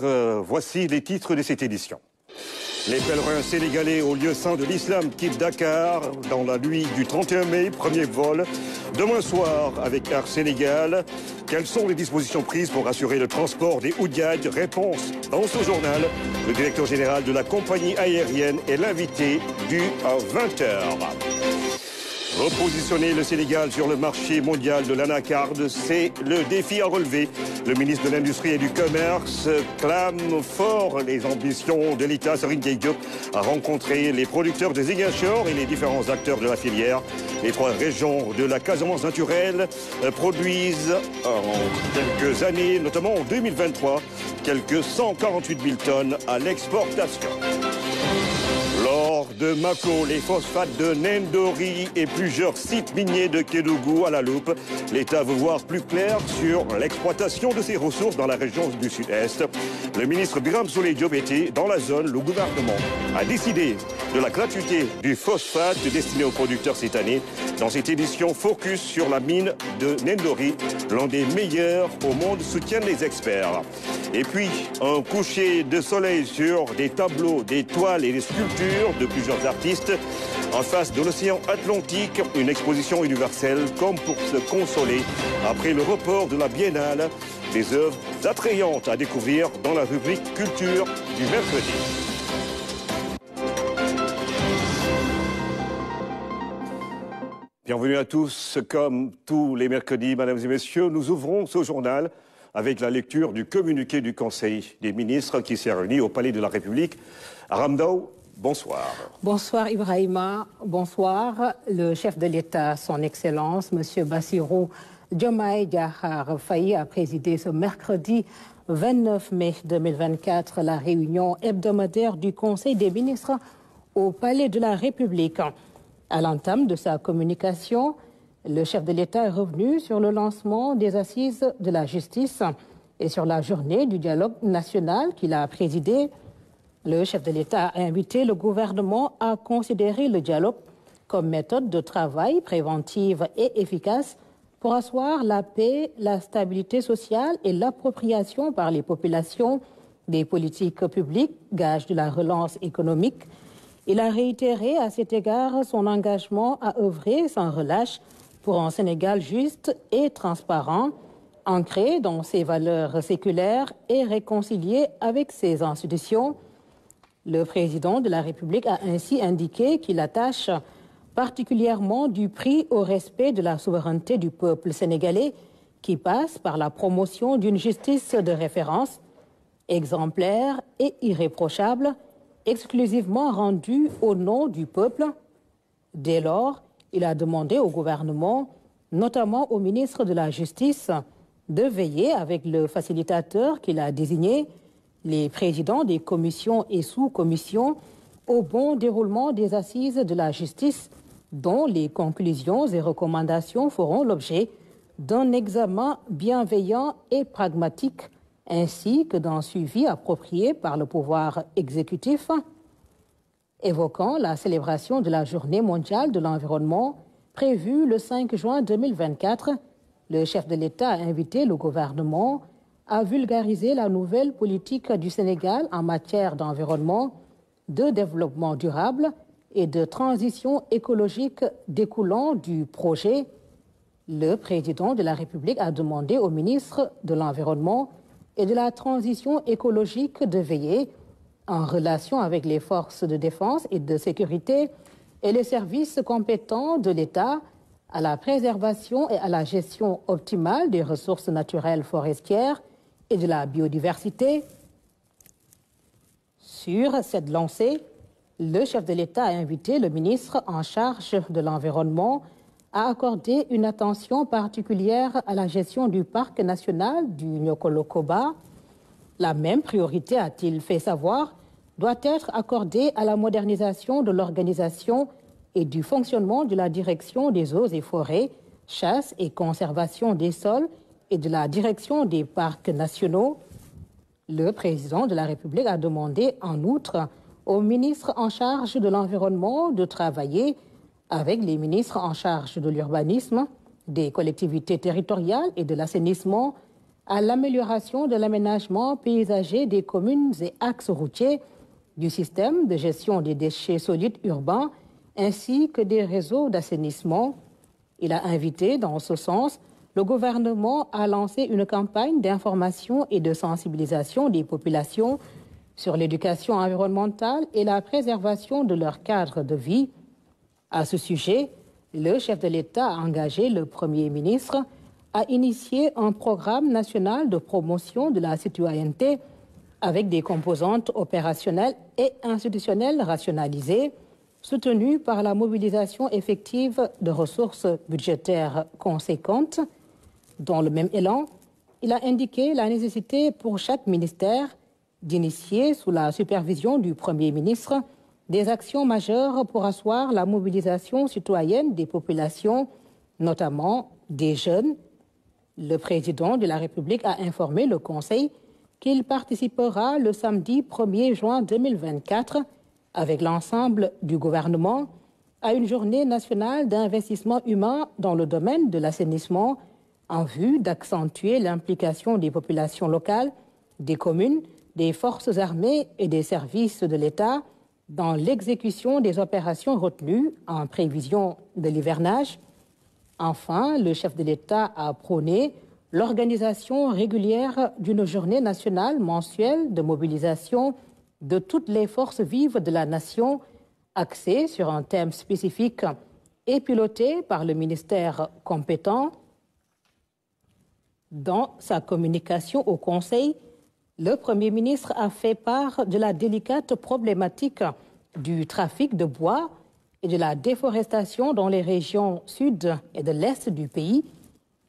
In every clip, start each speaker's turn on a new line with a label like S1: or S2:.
S1: Bonsoir, voici les titres de cette édition. Les pèlerins sénégalais au lieu saint de l'islam quittent Dakar dans la nuit du 31 mai, premier vol. Demain soir avec Air Sénégal. Quelles sont les dispositions prises pour assurer le transport des Oudjadj? Réponse dans ce journal. Le directeur général de la compagnie aérienne est l'invité du 20h. Repositionner le Sénégal sur le marché mondial de l'anacarde, c'est le défi à relever. Le ministre de l'Industrie et du Commerce clame fort les ambitions de l'État. Serigne Gueye Diop a rencontré les producteurs de Ziguinchor et les différents acteurs de la filière. Les trois régions de la Casamance naturelle produisent en quelques années, notamment en 2023, quelques 148 000 tonnes à l'exportation. Lors de Mako, les phosphates de Nendori et plusieurs sites miniers de Kédougou à la loupe. L'État veut voir plus clair sur l'exploitation de ses ressources dans la région du Sud-Est. Le ministre Birame Souleye Diop était dans la zone. Le gouvernement a décidé de la gratuité du phosphate destiné aux producteurs cette année. Dans cette édition, focus sur la mine de Nendori, l'un des meilleurs au monde, soutiennent les experts. Et puis, un coucher de soleil sur des tableaux, des toiles et des sculptures de plusieurs artistes en face de l'océan Atlantique, une exposition universelle comme pour se consoler après le report de la Biennale, des œuvres attrayantes à découvrir dans la rubrique Culture du mercredi. Bienvenue à tous, comme tous les mercredis, mesdames et messieurs, nous ouvrons ce journal avec la lecture du communiqué du Conseil des ministres qui s'est réuni au Palais de la République. Aram Ndao, bonsoir. Bonsoir
S2: Ibrahima, bonsoir. Le chef de l'État, son Excellence, M. Bassirou Diomaye Diakhar Faye, a présidé ce mercredi 29 mai 2024 la réunion hebdomadaire du Conseil des ministres au Palais de la République. À l'entame de sa communication, le chef de l'État est revenu sur le lancement des assises de la justice et sur la journée du dialogue national qu'il a présidé. Le chef de l'État a invité le gouvernement à considérer le dialogue comme méthode de travail préventive et efficace pour asseoir la paix, la stabilité sociale et l'appropriation par les populations des politiques publiques, gage de la relance économique. Il a réitéré à cet égard son engagement à œuvrer sans relâche pour un Sénégal juste et transparent, ancré dans ses valeurs séculaires et réconcilié avec ses institutions. Le président de la République a ainsi indiqué qu'il attache particulièrement du prix au respect de la souveraineté du peuple sénégalais qui passe par la promotion d'une justice de référence exemplaire et irréprochable, exclusivement rendue au nom du peuple. Dès lors, il a demandé au gouvernement, notamment au ministre de la Justice, de veiller avec le facilitateur qu'il a désigné, les présidents des commissions et sous-commissions, au bon déroulement des assises de la justice, dont les conclusions et recommandations feront l'objet d'un examen bienveillant et pragmatique, ainsi que d'un suivi approprié par le pouvoir exécutif. Évoquant la célébration de la Journée mondiale de l'environnement prévue le 5 juin 2024, le chef de l'État a invité le gouvernement à vulgariser la nouvelle politique du Sénégal en matière d'environnement, de développement durable et de transition écologique découlant du projet. Le président de la République a demandé au ministre de l'Environnement et de la transition écologique de veiller, en relation avec les forces de défense et de sécurité et les services compétents de l'État, à la préservation et à la gestion optimale des ressources naturelles forestières et de la biodiversité. Sur cette lancée, le chef de l'État a invité le ministre en charge de l'Environnement à accorder une attention particulière à la gestion du parc national du Niokolo-Koba. La même priorité, a-t-il fait savoir, doit être accordée à la modernisation de l'organisation et du fonctionnement de la direction des eaux et forêts, chasse et conservation des sols et de la direction des parcs nationaux. Le président de la République a demandé en outre au ministre en charge de l'environnement de travailler avec les ministres en charge de l'urbanisme, des collectivités territoriales et de l'assainissement à l'amélioration de l'aménagement paysager des communes et axes routiers, du système de gestion des déchets solides urbains, ainsi que des réseaux d'assainissement. Il a invité, dans ce sens, le gouvernement à lancer une campagne d'information et de sensibilisation des populations sur l'éducation environnementale et la préservation de leur cadre de vie. À ce sujet, le chef de l'État a engagé le Premier ministre à initier un programme national de promotion de la citoyenneté avec des composantes opérationnelles et institutionnelles rationalisées, soutenues par la mobilisation effective de ressources budgétaires conséquentes. Dans le même élan, il a indiqué la nécessité pour chaque ministère d'initier, sous la supervision du Premier ministre, des actions majeures pour asseoir la mobilisation citoyenne des populations, notamment des jeunes. Le président de la République a informé le Conseil qu'il participera le samedi 1er juin 2024 avec l'ensemble du gouvernement à une journée nationale d'investissement humain dans le domaine de l'assainissement en vue d'accentuer l'implication des populations locales, des communes, des forces armées et des services de l'État dans l'exécution des opérations retenues en prévision de l'hivernage. Enfin, le chef de l'État a prôné l'organisation régulière d'une journée nationale mensuelle de mobilisation de toutes les forces vives de la nation, axée sur un thème spécifique et pilotée par le ministère compétent. Dans sa communication au Conseil, le Premier ministre a fait part de la délicate problématique du trafic de bois et de la déforestation dans les régions sud et de l'est du pays.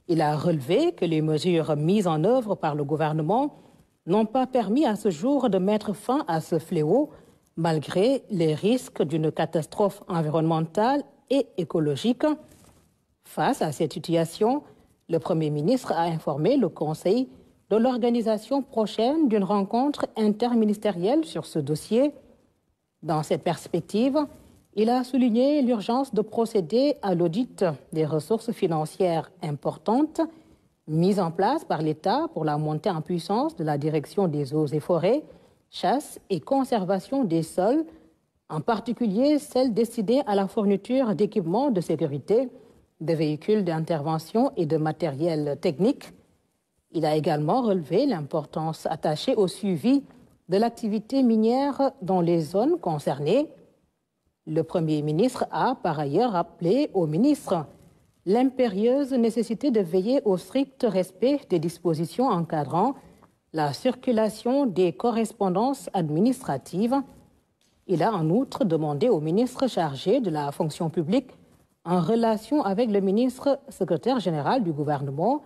S2: Il a relevé que les mesures mises en œuvre par le gouvernement n'ont pas permis à ce jour de mettre fin à ce fléau, malgré les risques d'une catastrophe environnementale et écologique. Face à cette situation, le Premier ministre a informé le Conseil de l'organisation prochaine d'une rencontre interministérielle sur ce dossier. Dans cette perspective, il a souligné l'urgence de procéder à l'audit des ressources financières importantes mises en place par l'État pour la montée en puissance de la direction des eaux et forêts, chasse et conservation des sols, en particulier celles destinées à la fourniture d'équipements de sécurité, de véhicules d'intervention et de matériel technique. Il a également relevé l'importance attachée au suivi de l'activité minière dans les zones concernées. Le Premier ministre a par ailleurs rappelé au ministre l'impérieuse nécessité de veiller au strict respect des dispositions encadrant la circulation des correspondances administratives. Il a en outre demandé au ministre chargé de la fonction publique, en relation avec le ministre secrétaire général du gouvernement,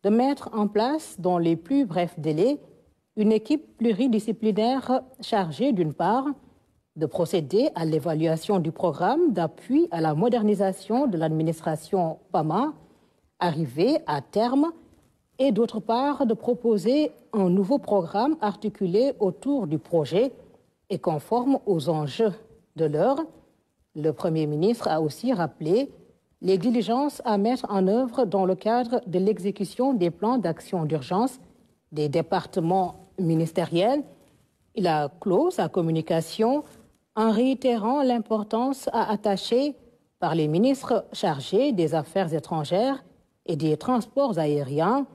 S2: de mettre en place dans les plus brefs délais une équipe pluridisciplinaire chargée d'une part de procéder à l'évaluation du programme d'appui à la modernisation de l'administration PAMA, arrivé à terme, et d'autre part de proposer un nouveau programme articulé autour du projet et conforme aux enjeux de l'heure. Le Premier ministre a aussi rappelé les diligences à mettre en œuvre dans le cadre de l'exécution des plans d'action d'urgence des départements ministériels. Il a clos sa communication en réitérant l'importance à attacher par les ministres chargés des Affaires étrangères et des Transports aériens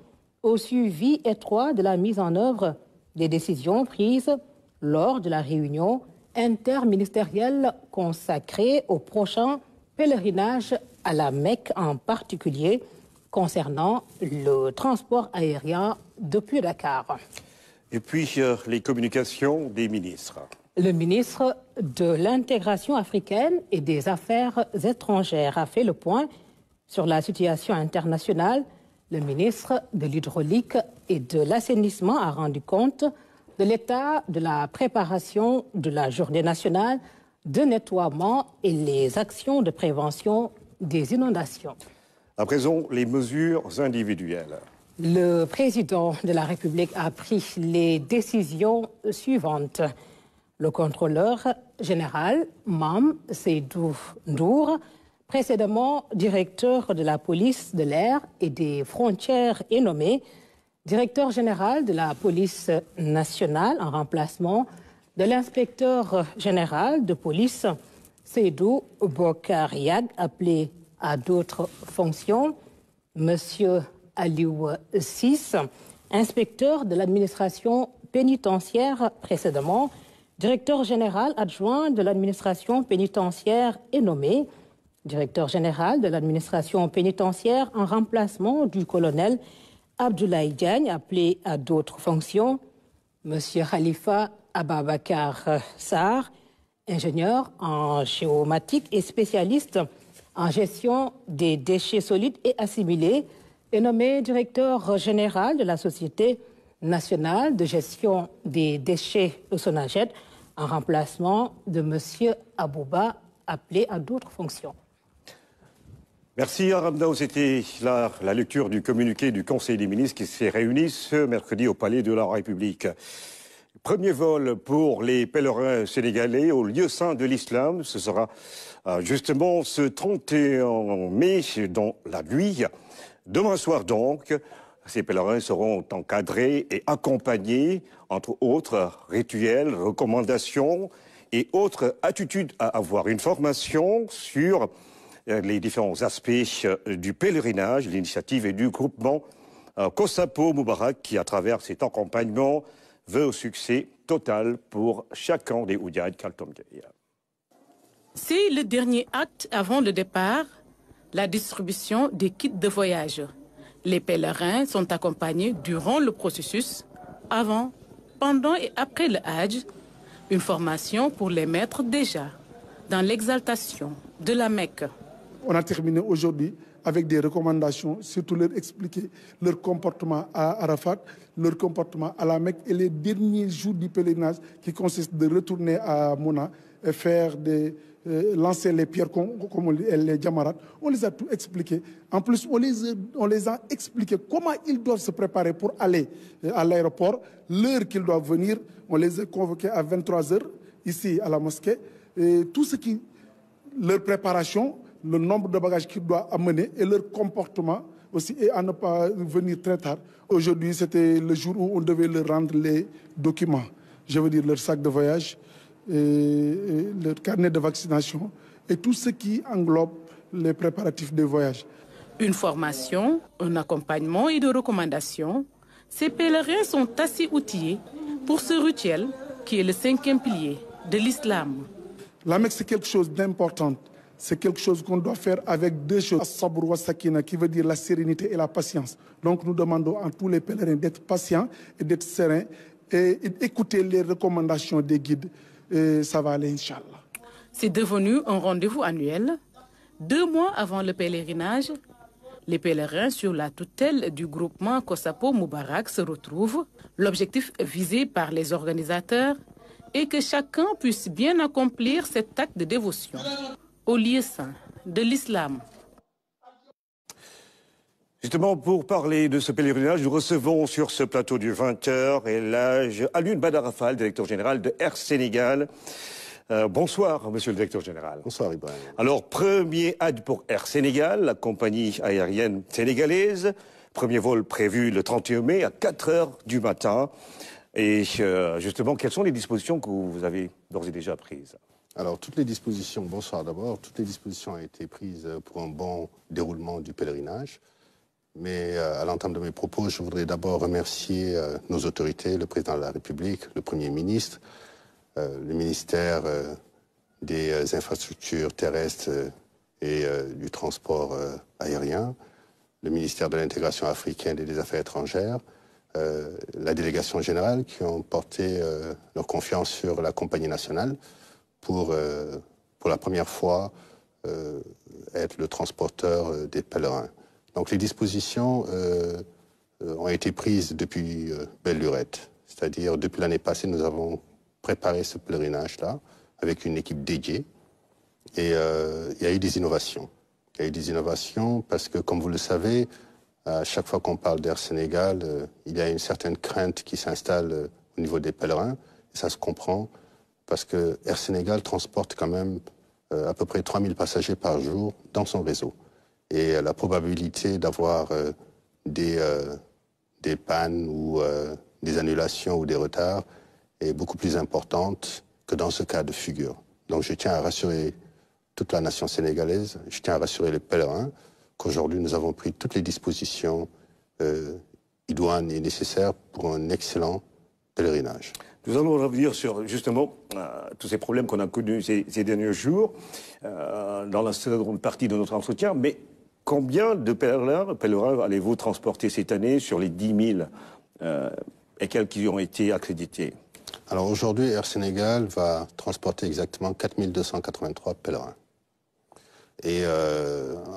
S2: au suivi étroit de la mise en œuvre des décisions prises lors de la réunion interministérielle consacrée au prochain pèlerinage à la Mecque, en particulier concernant le transport aérien depuis Dakar.
S1: Et puis, les communications des ministres.
S2: Le ministre de l'Intégration africaine et des Affaires étrangères a fait le point sur la situation internationale. Le ministre de l'Hydraulique et de l'Assainissement a rendu compte de l'état de la préparation de la Journée nationale de nettoiement et les actions de prévention des inondations.
S1: À présent, les mesures individuelles.
S2: Le président de la République a pris les décisions suivantes. Le contrôleur général, Mame Seydou Ndour, précédemment directeur de la police de l'air et des frontières est nommé. directeur général de la police nationale en remplacement de l'inspecteur général de police Seydou Bokar Yag, appelé à d'autres fonctions, Monsieur Aliou Sis, inspecteur de l'administration pénitentiaire précédemment, directeur général adjoint de l'administration pénitentiaire est nommé directeur général de l'administration pénitentiaire en remplacement du colonel Abdoulaye Diagne, appelé à d'autres fonctions, Monsieur Khalifa Ababakar Sarr, ingénieur en géomatique et spécialiste en gestion des déchets solides et assimilés, est nommé directeur général de la Société nationale de gestion des déchets Sonaged en remplacement de M. Abouba, appelé à d'autres fonctions.
S1: Merci Aramdao. C'était la lecture du communiqué du Conseil des ministres qui s'est réuni ce mercredi au Palais de la République. Premier vol pour les pèlerins sénégalais au lieu saint de l'islam. Ce sera justement ce 31 mai dans la nuit. Demain soir donc, ces pèlerins seront encadrés et accompagnés, entre autres rituels, recommandations et autres attitudes à avoir. Une formation sur les différents aspects du pèlerinage. L'initiative est du groupement Kosapo Moubarak qui, à travers cet accompagnement, veut au succès total pour chacun des Oudiaïd Kaltomgaya.
S3: C'est le dernier acte avant le départ, la distribution des kits de voyage. Les pèlerins sont accompagnés durant le processus, avant, pendant et après le Hajj, une formation pour les mettre déjà dans l'exaltation de la Mecque.
S4: On a terminé aujourd'hui avec des recommandations, surtout leur expliquer leur comportement à Arafat, leur comportement à la Mecque et les derniers jours du pèlerinage qui consiste de retourner à Mouna et faire lancer les pierres comme les Djamarat. On les a tout expliqué. En plus, on les a expliqué comment ils doivent se préparer pour aller à l'aéroport, l'heure qu'ils doivent venir. On les a convoqués à 23h ici à la mosquée. Et tout ce qui, leur préparation, le nombre de bagages qu'ils doivent amener et leur comportement aussi, et à ne pas venir très tard. Aujourd'hui, c'était le jour où on devait leur rendre les documents. Je veux dire leur sac de voyage, et leur carnet de vaccination et tout ce qui englobe les préparatifs de voyage.
S3: Une formation, un accompagnement et des recommandations. Ces pèlerins sont assez outillés pour ce rituel qui est le 5e pilier de l'islam.
S4: La Mecque, c'est quelque chose d'important. C'est quelque chose qu'on doit faire avec deux choses. As-sabr wa sakina, qui veut dire la sérénité et la patience. Donc nous demandons à tous les pèlerins d'être patients et d'être sereins et d'écouter les recommandations des guides. Et ça va aller, Inch'Allah.
S3: C'est devenu un rendez-vous annuel. 2 mois avant le pèlerinage, les pèlerins sur la tutelle du groupement Kosapo Moubarak se retrouvent. L'objectif visé par les organisateurs est que chacun puisse bien accomplir cet acte de dévotion au lieu saint de l'islam.
S1: Justement, pour parler de ce pèlerinage, nous recevons sur ce plateau du 20h et l'âge Alioune Badarafal, directeur général de Air Sénégal. Bonsoir, monsieur le directeur général.
S5: Bonsoir, Ibrahim.
S1: Alors, premier Hajj pour Air Sénégal, la compagnie aérienne sénégalaise. Premier vol prévu le 31 mai à 4h du matin. Et justement, quelles sont les dispositions que vous avez d'ores et déjà prises?
S5: Alors, toutes les dispositions, bonsoir d'abord, toutes les dispositions ont été prises pour un bon déroulement du pèlerinage. Mais à l'entame de mes propos, je voudrais d'abord remercier nos autorités, le président de la République, le Premier ministre, le ministère des infrastructures terrestres et du transport aérien, le ministère de l'intégration africaine et des affaires étrangères, la délégation générale qui ont porté leur confiance sur la compagnie nationale pour la première fois être le transporteur des pèlerins. Donc les dispositions ont été prises depuis belle lurette. C'est-à-dire, depuis l'année passée, nous avons préparé ce pèlerinage-là avec une équipe dédiée. Et il y a eu des innovations. Il y a eu des innovations parce que, comme vous le savez, à chaque fois qu'on parle d'Air Sénégal, il y a une certaine crainte qui s'installe au niveau des pèlerins. Et ça se comprend parce que Air Sénégal transporte quand même à peu près 3000 passagers par jour dans son réseau. Et la probabilité d'avoir des des pannes ou des annulations ou des retards est beaucoup plus importante que dans ce cas de figure. Donc je tiens à rassurer toute la nation sénégalaise, je tiens à rassurer les pèlerins qu'aujourd'hui nous avons pris toutes les dispositions idoines et nécessaires pour un excellent pèlerinage.
S1: Nous allons revenir sur justement tous ces problèmes qu'on a connus ces derniers jours dans la seconde partie de notre entretien. Mais combien de pèlerins allez-vous transporter cette année sur les 10 000 et quelques qui ont été accrédités?
S5: Alors aujourd'hui, Air Sénégal va transporter exactement 4 283 pèlerins. Et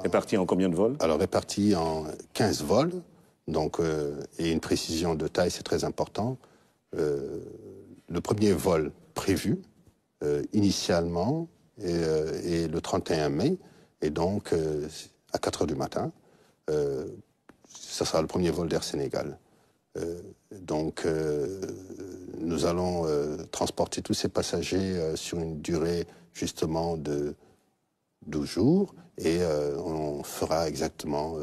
S1: répartis en combien de vols?
S5: Alors répartis en 15 vols, donc, et une précision de taille, c'est très important. Le premier vol prévu initialement est le 31 mai, et donc à 4 h du matin, ça sera le premier vol d'Air Sénégal. Donc nous allons transporter tous ces passagers sur une durée justement de 12 jours, et on fera exactement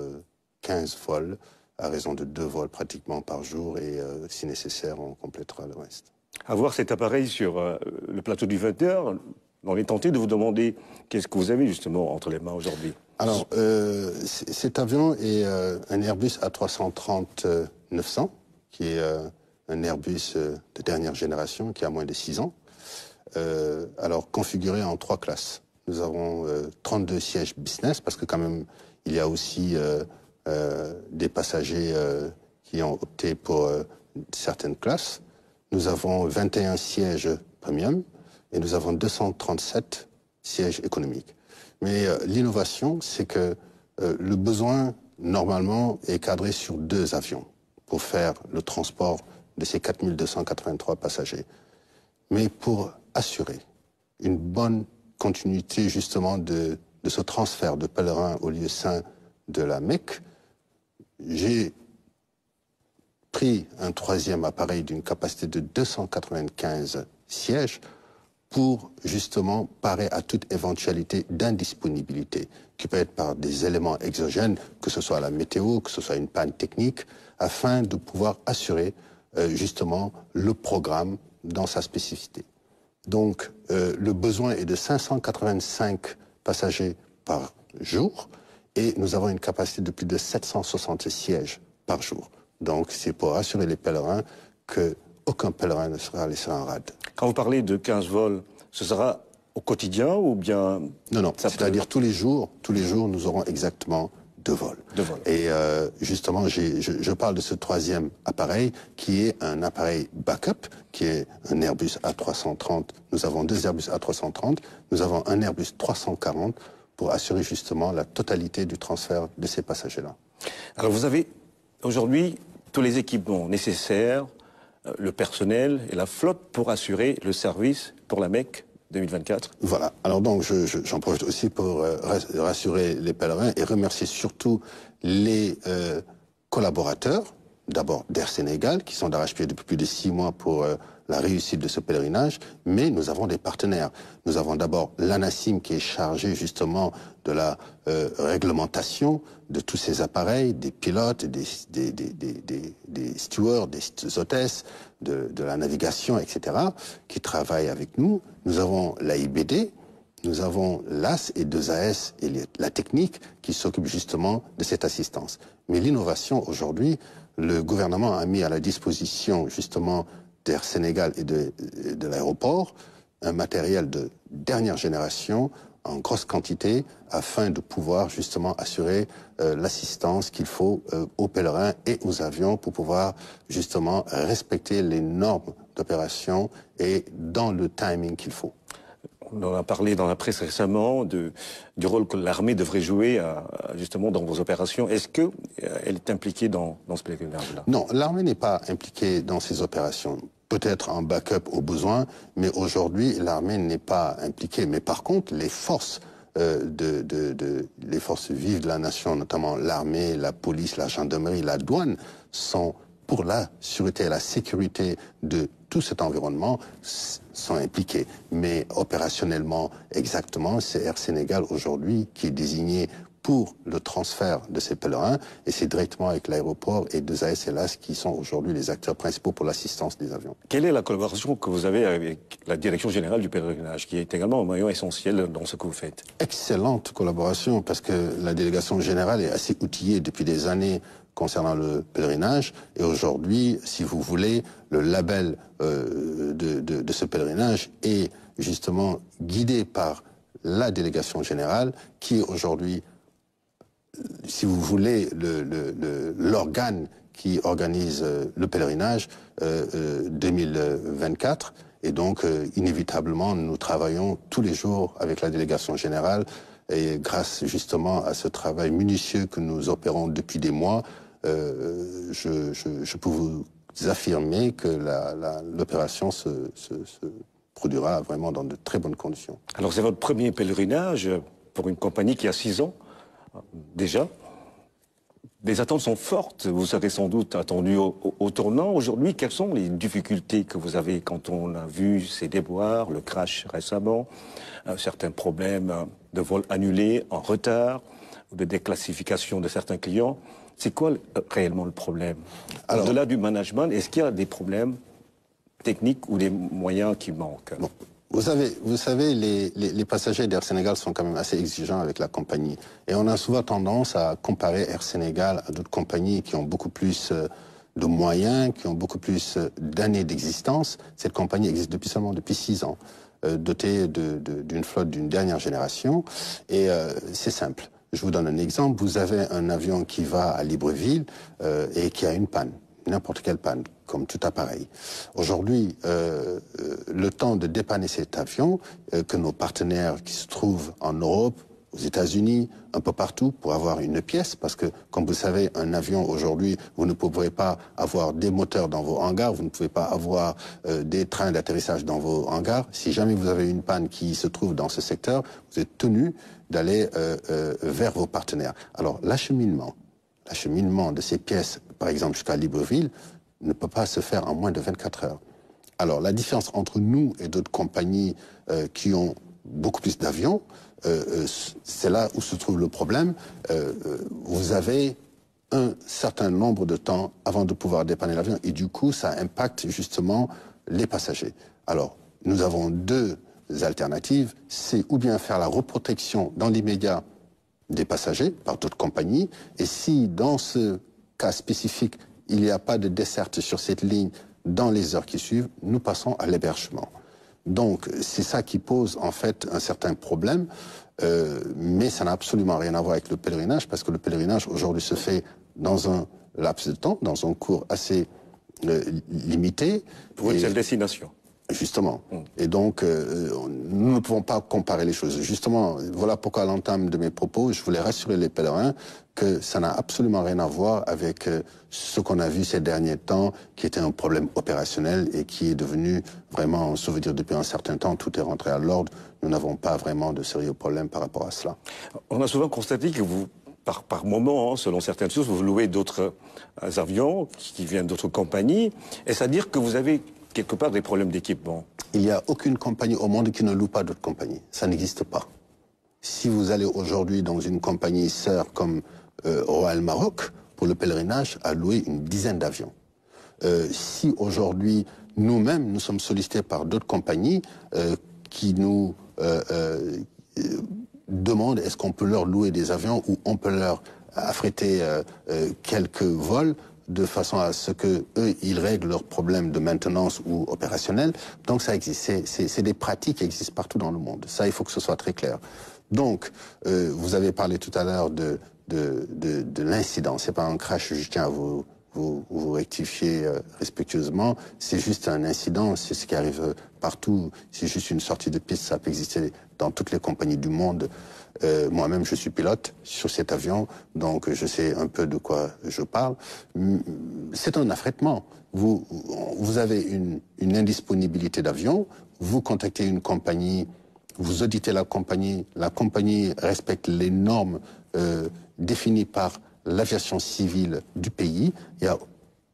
S5: 15 vols à raison de 2 vols pratiquement par jour, et si nécessaire, on complétera le reste.
S1: Avoir cet appareil sur le plateau du 20h, on est tenté de vous demander qu'est-ce que vous avez justement entre les mains aujourd'hui.
S5: Alors, cet avion est un Airbus A330-900, qui est un Airbus de dernière génération, qui a moins de 6 ans, alors configuré en 3 classes. Nous avons 32 sièges business, parce que quand même, il y a aussi des passagers qui ont opté pour certaines classes. Nous avons 21 sièges premium et nous avons 237 sièges économiques. Mais l'innovation, c'est que le besoin, normalement, est cadré sur 2 avions pour faire le transport de ces 4 283 passagers. Mais pour assurer une bonne continuité, justement, de ce transfert de pèlerins au lieu saint de la Mecque, j'ai pris un 3e appareil d'une capacité de 295 sièges pour justement parer à toute éventualité d'indisponibilité, qui peut être par des éléments exogènes, que ce soit la météo, que ce soit une panne technique, afin de pouvoir assurer justement le programme dans sa spécificité. Donc le besoin est de 585 passagers par jour, et nous avons une capacité de plus de 760 sièges par jour. Donc c'est pour assurer les pèlerins qu'aucun pèlerin ne sera laissé en rade.
S1: Quand vous parlez de 15 vols, ce sera au quotidien ou bien...
S5: Non, c'est-à-dire tous les jours, nous aurons exactement 2 vols.
S1: 2 vols.
S5: Et justement, je parle de ce 3e appareil, qui est un appareil backup, qui est un Airbus A330. Nous avons 2 Airbus A330, nous avons un Airbus 340, pour assurer justement la totalité du transfert de ces passagers-là.
S1: Alors vous avez aujourd'hui tous les équipements nécessaires, le personnel et la flotte pour assurer le service pour la Mecque 2024.
S5: Voilà. Alors donc j'en profite aussi pour rassurer les pèlerins et remercier surtout les collaborateurs, d'abord d'Air Sénégal, qui sont d'arrache-pied depuis plus de 6 mois pour la réussite de ce pèlerinage, mais nous avons des partenaires. Nous avons d'abord l'ANACIM, qui est chargé justement de la réglementation de tous ces appareils, des pilotes, des stewards, des hôtesses, de la navigation, etc., qui travaillent avec nous. Nous avons l'AIBD, nous avons l'AS et 2AS et la technique qui s'occupe justement de cette assistance. Mais l'innovation aujourd'hui, le gouvernement a mis à la disposition justement d'Air Sénégal et de l'aéroport un matériel de dernière génération en grosse quantité afin de pouvoir justement assurer l'assistance qu'il faut aux pèlerins et aux avions pour pouvoir justement respecter les normes d'opération et dans le timing qu'il faut.
S1: On en a parlé dans la presse récemment du rôle que l'armée devrait jouer justement dans vos opérations. Est-ce qu'elle est impliquée dans ce pèlerinage-là? Non,
S5: l'armée n'est pas impliquée dans ces opérations. Peut-être en backup au besoin, mais aujourd'hui, l'armée n'est pas impliquée. Mais par contre, les forces, les forces vives de la nation, notamment l'armée, la police, la gendarmerie, la douane, sont pour la sûreté et la sécurité de tout cet environnement, sont impliqués. Mais opérationnellement, exactement, c'est Air Sénégal aujourd'hui qui est désigné pour le transfert de ces pèlerins, et c'est directement avec l'aéroport et 2AS et LAS qui sont aujourd'hui les acteurs principaux pour l'assistance des avions.
S1: Quelle est la collaboration que vous avez avec la Direction Générale du Pèlerinage, qui est également un maillon essentiel dans ce que vous faites?
S5: Excellente collaboration, parce que la Délégation Générale est assez outillée depuis des années concernant le pèlerinage, et aujourd'hui, si vous voulez, le label de ce pèlerinage est justement guidé par la Délégation Générale, qui est aujourd'hui, si vous voulez, l'organe qui organise le pèlerinage 2024. Et donc, inévitablement, nous travaillons tous les jours avec la délégation générale. Et grâce justement à ce travail minutieux que nous opérons depuis des mois, je peux vous affirmer que l'opération se produira vraiment dans de très bonnes conditions.
S1: Alors, c'est votre premier pèlerinage pour une compagnie qui a 6 ans déjà. Les attentes sont fortes. Vous serez sans doute attendu au tournant. Aujourd'hui, quelles sont les difficultés que vous avez quand on a vu ces déboires, le crash récemment, certains problèmes de vol annulés, en retard, ou de déclassification de certains clients? C'est quoi réellement le problème? Au-delà du management, est-ce qu'il y a des problèmes techniques ou des moyens qui manquent?
S5: Bon. Vous savez, les passagers d'Air Sénégal sont quand même assez exigeants avec la compagnie. Et on a souvent tendance à comparer Air Sénégal à d'autres compagnies qui ont beaucoup plus de moyens, qui ont beaucoup plus d'années d'existence. Cette compagnie existe depuis 6 ans, dotée d'une flotte d'une dernière génération. Et c'est simple. Je vous donne un exemple. Vous avez un avion qui va à Libreville et qui a une panne. N'importe quelle panne, comme tout appareil. Aujourd'hui, le temps de dépanner cet avion, que nos partenaires qui se trouvent en Europe, aux États-Unis, un peu partout, pour avoir une pièce, parce que, comme vous savez, un avion aujourd'hui, vous ne pouvez pas avoir des moteurs dans vos hangars, vous ne pouvez pas avoir des trains d'atterrissage dans vos hangars. Si jamais vous avez une panne qui se trouve dans ce secteur, vous êtes tenu d'aller vers vos partenaires. Alors, l'acheminement de ces pièces, par exemple jusqu'à Libreville, ne peut pas se faire en moins de 24 heures. Alors la différence entre nous et d'autres compagnies qui ont beaucoup plus d'avions, c'est là où se trouve le problème. Vous avez un certain nombre de temps avant de pouvoir dépanner l'avion et du coup ça impacte justement les passagers. Alors nous avons 2 alternatives, c'est ou bien faire la reprotection dans l'immédiat des passagers par d'autres compagnies, et si dans ce cas spécifique, il n'y a pas de desserte sur cette ligne dans les heures qui suivent, nous passons à l'hébergement. Donc c'est ça qui pose en fait un certain problème, mais ça n'a absolument rien à voir avec le pèlerinage, parce que le pèlerinage aujourd'hui se fait dans un laps de temps, dans un cours assez limité.
S1: Pour une seule destination.
S5: Justement. Et donc, nous ne pouvons pas comparer les choses. Justement, voilà pourquoi à l'entame de mes propos, je voulais rassurer les pèlerins que ça n'a absolument rien à voir avec ce qu'on a vu ces derniers temps, qui était un problème opérationnel et qui est devenu vraiment un souvenir depuis un certain temps. Tout est rentré à l'ordre. Nous n'avons pas vraiment de sérieux problèmes par rapport à cela.
S1: On a souvent constaté que vous, par moment, selon certaines sources, vous louez d'autres avions qui viennent d'autres compagnies. Est-ce à dire que vous avez quelque part des problèmes d'équipement?
S5: Il n'y a aucune compagnie au monde qui ne loue pas d'autres compagnies. Ça n'existe pas. Si vous allez aujourd'hui dans une compagnie sœur comme Royal Maroc, pour le pèlerinage, à louer une dizaine d'avions. Si aujourd'hui, nous-mêmes, nous sommes sollicités par d'autres compagnies qui nous demandent est-ce qu'on peut leur louer des avions ou on peut leur affréter quelques vols, de façon à ce que eux ils règlent leurs problèmes de maintenance ou opérationnels. Donc ça existe. C'est des pratiques qui existent partout dans le monde. Ça, il faut que ce soit très clair. Donc, vous avez parlé tout à l'heure de l'incident. C'est pas un crash, je tiens à vous rectifier respectueusement. C'est juste un incident, c'est ce qui arrive partout. C'est juste une sortie de piste, ça peut exister dans toutes les compagnies du monde. Moi-même, je suis pilote sur cet avion, donc je sais un peu de quoi je parle. C'est un affrètement. Vous avez une indisponibilité d'avion, vous contactez une compagnie, vous auditez la compagnie respecte les normes définies par l'aviation civile du pays. Il n'y a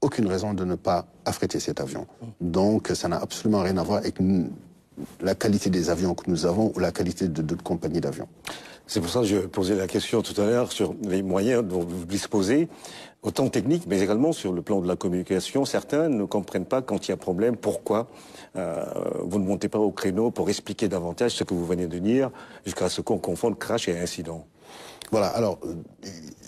S5: aucune raison de ne pas affréter cet avion. Donc ça n'a absolument rien à voir avec la qualité des avions que nous avons ou la qualité de d'autres compagnies d'avions.
S1: C'est pour ça que je posais la question tout à l'heure sur les moyens dont vous disposez, autant techniques, mais également sur le plan de la communication. Certains ne comprennent pas quand il y a problème, pourquoi vous ne montez pas au créneau pour expliquer davantage ce que vous venez de dire, jusqu'à ce qu'on confonde crash et incident.
S5: Voilà, alors,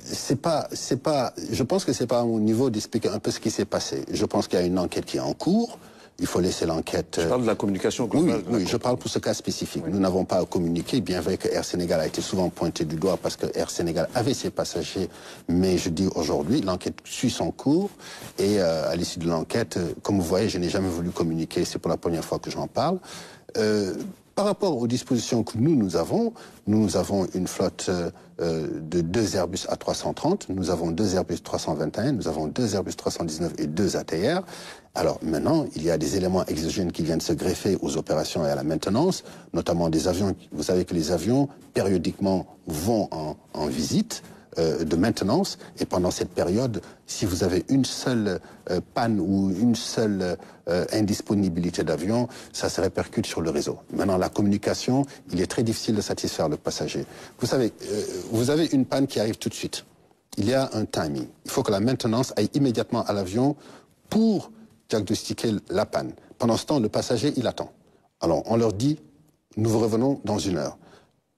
S5: je pense que c'est pas à mon niveau d'expliquer un peu ce qui s'est passé. Je pense qu'il y a une enquête qui est en cours. Il faut laisser l'enquête...
S1: Je parle de la communication globale.
S5: Oui, je parle pour ce cas spécifique. Oui. Nous n'avons pas à communiquer, bien vrai que Air Sénégal a été souvent pointé du doigt parce que Air Sénégal avait ses passagers. Mais je dis aujourd'hui, l'enquête suit son cours. Et à l'issue de l'enquête, comme vous voyez, je n'ai jamais voulu communiquer. C'est pour la première fois que j'en parle. Par rapport aux dispositions que nous avons une flotte de 2 Airbus A330, nous avons 2 Airbus 321, nous avons 2 Airbus 319 et 2 ATR. Alors maintenant, il y a des éléments exogènes qui viennent se greffer aux opérations et à la maintenance, notamment des avions. Vous savez que les avions, périodiquement, vont en visite de maintenance. Et pendant cette période, si vous avez une seule panne ou une seule indisponibilité d'avion, ça se répercute sur le réseau. Maintenant, la communication, il est très difficile de satisfaire le passager. Vous savez, vous avez une panne qui arrive tout de suite. Il y a un timing. Il faut que la maintenance aille immédiatement à l'avion pour diagnostiquer la panne. Pendant ce temps, le passager, il attend. Alors, on leur dit, nous vous revenons dans 1 heure.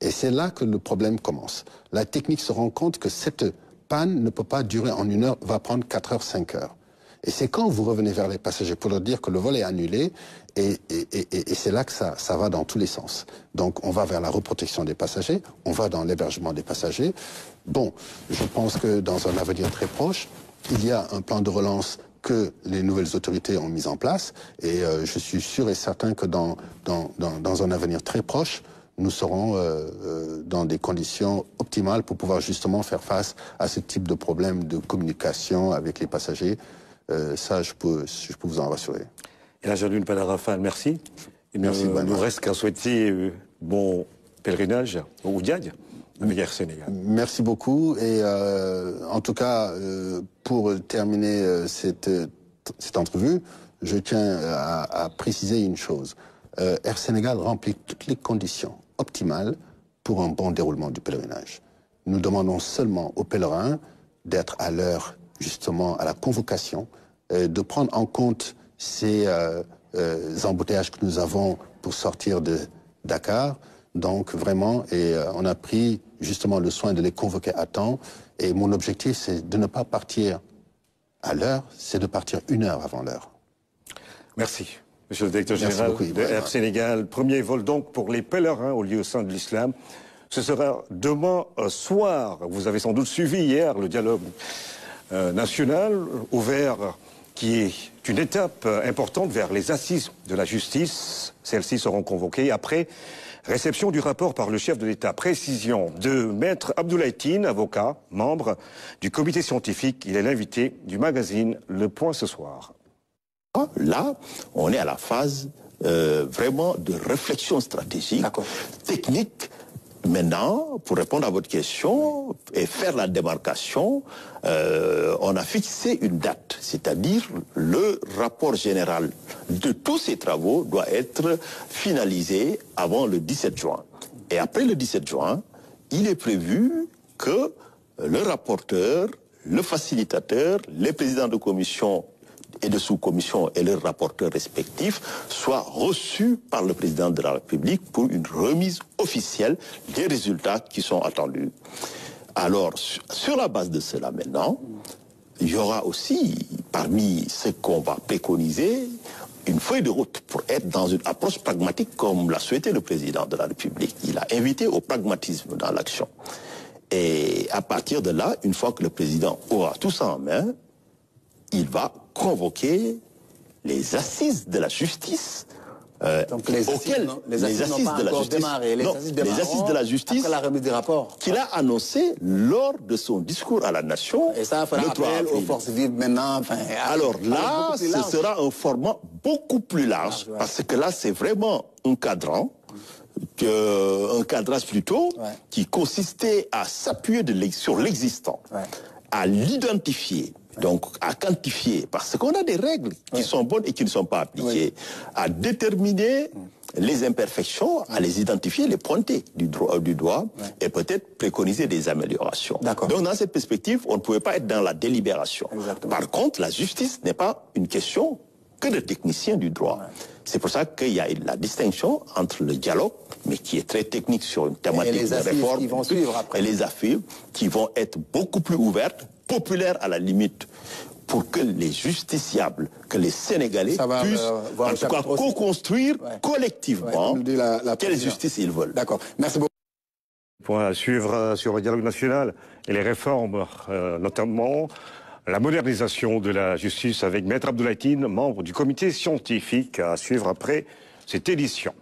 S5: Et c'est là que le problème commence. La technique se rend compte que cette panne ne peut pas durer en 1 heure, va prendre 4 heures, 5 heures. Et c'est quand vous revenez vers les passagers pour leur dire que le vol est annulé, et c'est là que ça va dans tous les sens. Donc on va vers la reprotection des passagers, on va dans l'hébergement des passagers. Bon, je pense que dans un avenir très proche, il y a un plan de relance que les nouvelles autorités ont mis en place, et je suis sûr et certain que dans un avenir très proche, nous serons dans des conditions optimales pour pouvoir justement faire face à ce type de problème de communication avec les passagers. Ça, je peux vous en rassurer.
S1: Et là, Jean-Luc Padarafal, merci. Il ne nous reste qu'à souhaiter bon pèlerinage au Diag avec Air Sénégal.
S5: Merci beaucoup. Et en tout cas, pour terminer cette entrevue, je tiens à préciser une chose. Air Sénégal remplit toutes les conditions optimales pour un bon déroulement du pèlerinage. Nous demandons seulement aux pèlerins d'être à l'heure, justement, à la convocation, de prendre en compte ces embouteillages que nous avons pour sortir de Dakar. Donc, vraiment, on a pris justement le soin de les convoquer à temps. Et mon objectif, c'est de ne pas partir à l'heure, c'est de partir 1 heure avant l'heure.
S1: Merci. Monsieur le directeur général de Air Sénégal, premier vol donc pour les pèlerins au lieu saint de l'islam. Ce sera demain soir. Vous avez sans doute suivi hier le dialogue national ouvert qui est une étape importante vers les assises de la justice. Celles-ci seront convoquées après réception du rapport par le chef de l'État. Précision de Maître Abdoulaye Tine, avocat, membre du comité scientifique. Il est l'invité du magazine Le Point ce soir.
S6: Là, on est à la phase vraiment de réflexion stratégique, technique. Maintenant, pour répondre à votre question et faire la démarcation, on a fixé une date, c'est-à-dire le rapport général de tous ces travaux doit être finalisé avant le 17 juin. Et après le 17 juin, il est prévu que le rapporteur, le facilitateur, les présidents de commission et de sous-commission et leurs rapporteurs respectifs soient reçus par le président de la République pour une remise officielle des résultats qui sont attendus. Alors, sur la base de cela maintenant, il y aura aussi, parmi ce qu'on va préconiser, une feuille de route pour être dans une approche pragmatique comme l'a souhaité le président de la République. Il a invité au pragmatisme dans l'action. Et à partir de là, une fois que le président aura tout ça en main, il va convoquer les assises de la justice.
S7: Donc les assises
S6: de la justice
S7: après la remise du rapport
S6: qu'il a annoncé lors de son discours à la nation.
S7: Et ça fera appel aux forces vives maintenant.
S6: Alors là, ce sera un format beaucoup plus large, parce que là, c'est vraiment un cadran, un cadrage plutôt, qui consistait à s'appuyer sur l'existant, à l'identifier, donc à quantifier, parce qu'on a des règles qui sont bonnes et qui ne sont pas appliquées, à déterminer les imperfections, à les identifier, les pointer du doigt et peut-être préconiser des améliorations. Donc dans cette perspective, on ne pouvait pas être dans la délibération. Par contre, la justice n'est pas une question que de techniciens du droit. C'est pour ça qu'il y a la distinction entre le dialogue, mais qui est très technique sur une thématique de réforme,
S7: qui vont suivre après.
S6: et les affaires qui vont être beaucoup plus ouvertes, populaires à la limite, pour que les justiciables, que les Sénégalais puissent en tout cas co-construire collectivement quelle justice ils veulent.
S7: D'accord. Merci beaucoup.
S1: Point à suivre sur le dialogue national et les réformes, notamment la modernisation de la justice avec Maître Abdoulaye Tine, membre du comité scientifique, à suivre après cette édition.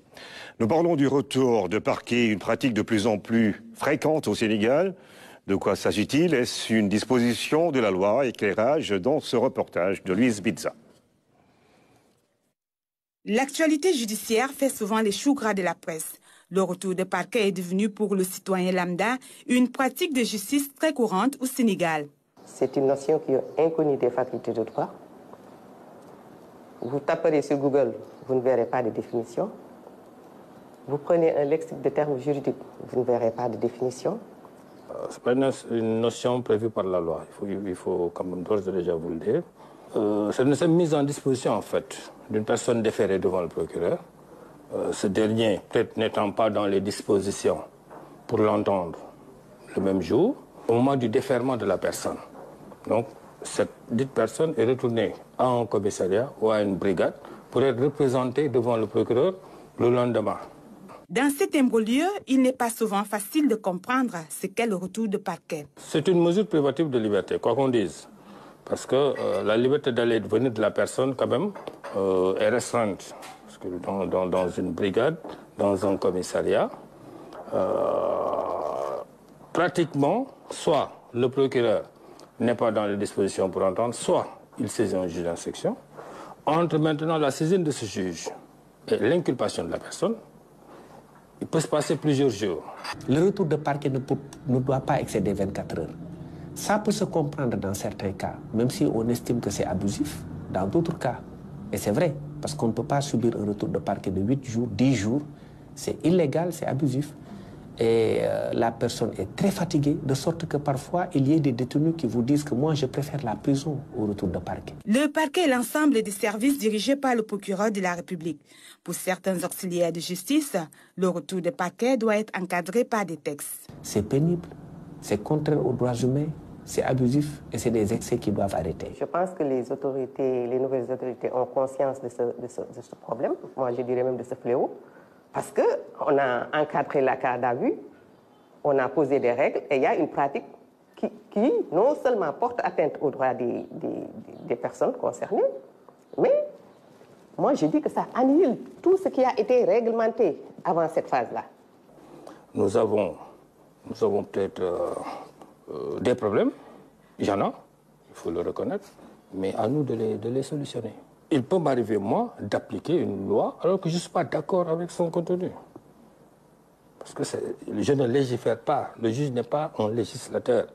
S1: Nous parlons du retour de parquet, une pratique de plus en plus fréquente au Sénégal. De quoi s'agit-il? Est-ce une disposition de la loi? Éclairage dans ce reportage de Louise Bizza.
S8: L'actualité judiciaire fait souvent les choux gras de la presse. Le retour de parquet est devenu pour le citoyen lambda une pratique de justice très courante au Sénégal.
S9: C'est une notion qui est inconnue des facultés de droit. Vous taperez sur Google, vous ne verrez pas de définition. Vous prenez un lexique de termes juridiques, vous ne verrez pas de définition.
S10: Ce n'est pas une notion prévue par la loi, il faut quand même d'ores et déjà vous le dire. C'est une mise en disposition, en fait, d'une personne déférée devant le procureur. Ce dernier, peut-être n'étant pas dans les dispositions pour l'entendre le même jour, au moment du déferment de la personne. Donc, cette dite personne est retournée à un commissariat ou à une brigade pour être représentée devant le procureur le lendemain.
S8: Dans cet imbroglio, il n'est pas souvent facile de comprendre ce qu'est le retour de parquet.
S10: C'est une mesure privative de liberté, quoi qu'on dise. Parce que la liberté d'aller et de venir de la personne, quand même, est restreinte. Parce que dans une brigade, dans un commissariat, pratiquement, soit le procureur n'est pas dans les dispositions pour entendre, soit il saisit un juge d'instruction. Entre maintenant la saisine de ce juge et l'inculpation de la personne, il peut se passer plusieurs jours.
S11: Le retour de parquet ne doit pas excéder 24 heures. Ça peut se comprendre dans certains cas, même si on estime que c'est abusif, dans d'autres cas. Et c'est vrai, parce qu'on ne peut pas subir un retour de parquet de 8 jours, 10 jours. C'est illégal, c'est abusif. Et la personne est très fatiguée, de sorte que parfois, il y a des détenus qui vous disent que moi, je préfère la prison au retour de parquet.
S8: Le parquet est l'ensemble des services dirigés par le procureur de la République. Pour certains auxiliaires de justice, le retour de parquet doit être encadré par des textes.
S11: C'est pénible, c'est contraire aux droits humains, c'est abusif et c'est des excès qui doivent arrêter.
S9: Je pense que les nouvelles autorités ont conscience de ce problème, moi je dirais même de ce fléau. Parce qu'on a encadré la garde à vue, on a posé des règles et il y a une pratique qui non seulement porte atteinte aux droits des personnes concernées, mais moi je dis que ça annule tout ce qui a été réglementé avant cette phase-là.
S10: Nous avons peut-être des problèmes, il y en a, il faut le reconnaître, mais à nous de les solutionner. Il peut m'arriver, moi, d'appliquer une loi alors que je ne suis pas d'accord avec son contenu. Parce que je ne légifère pas. Le juge n'est pas un législateur.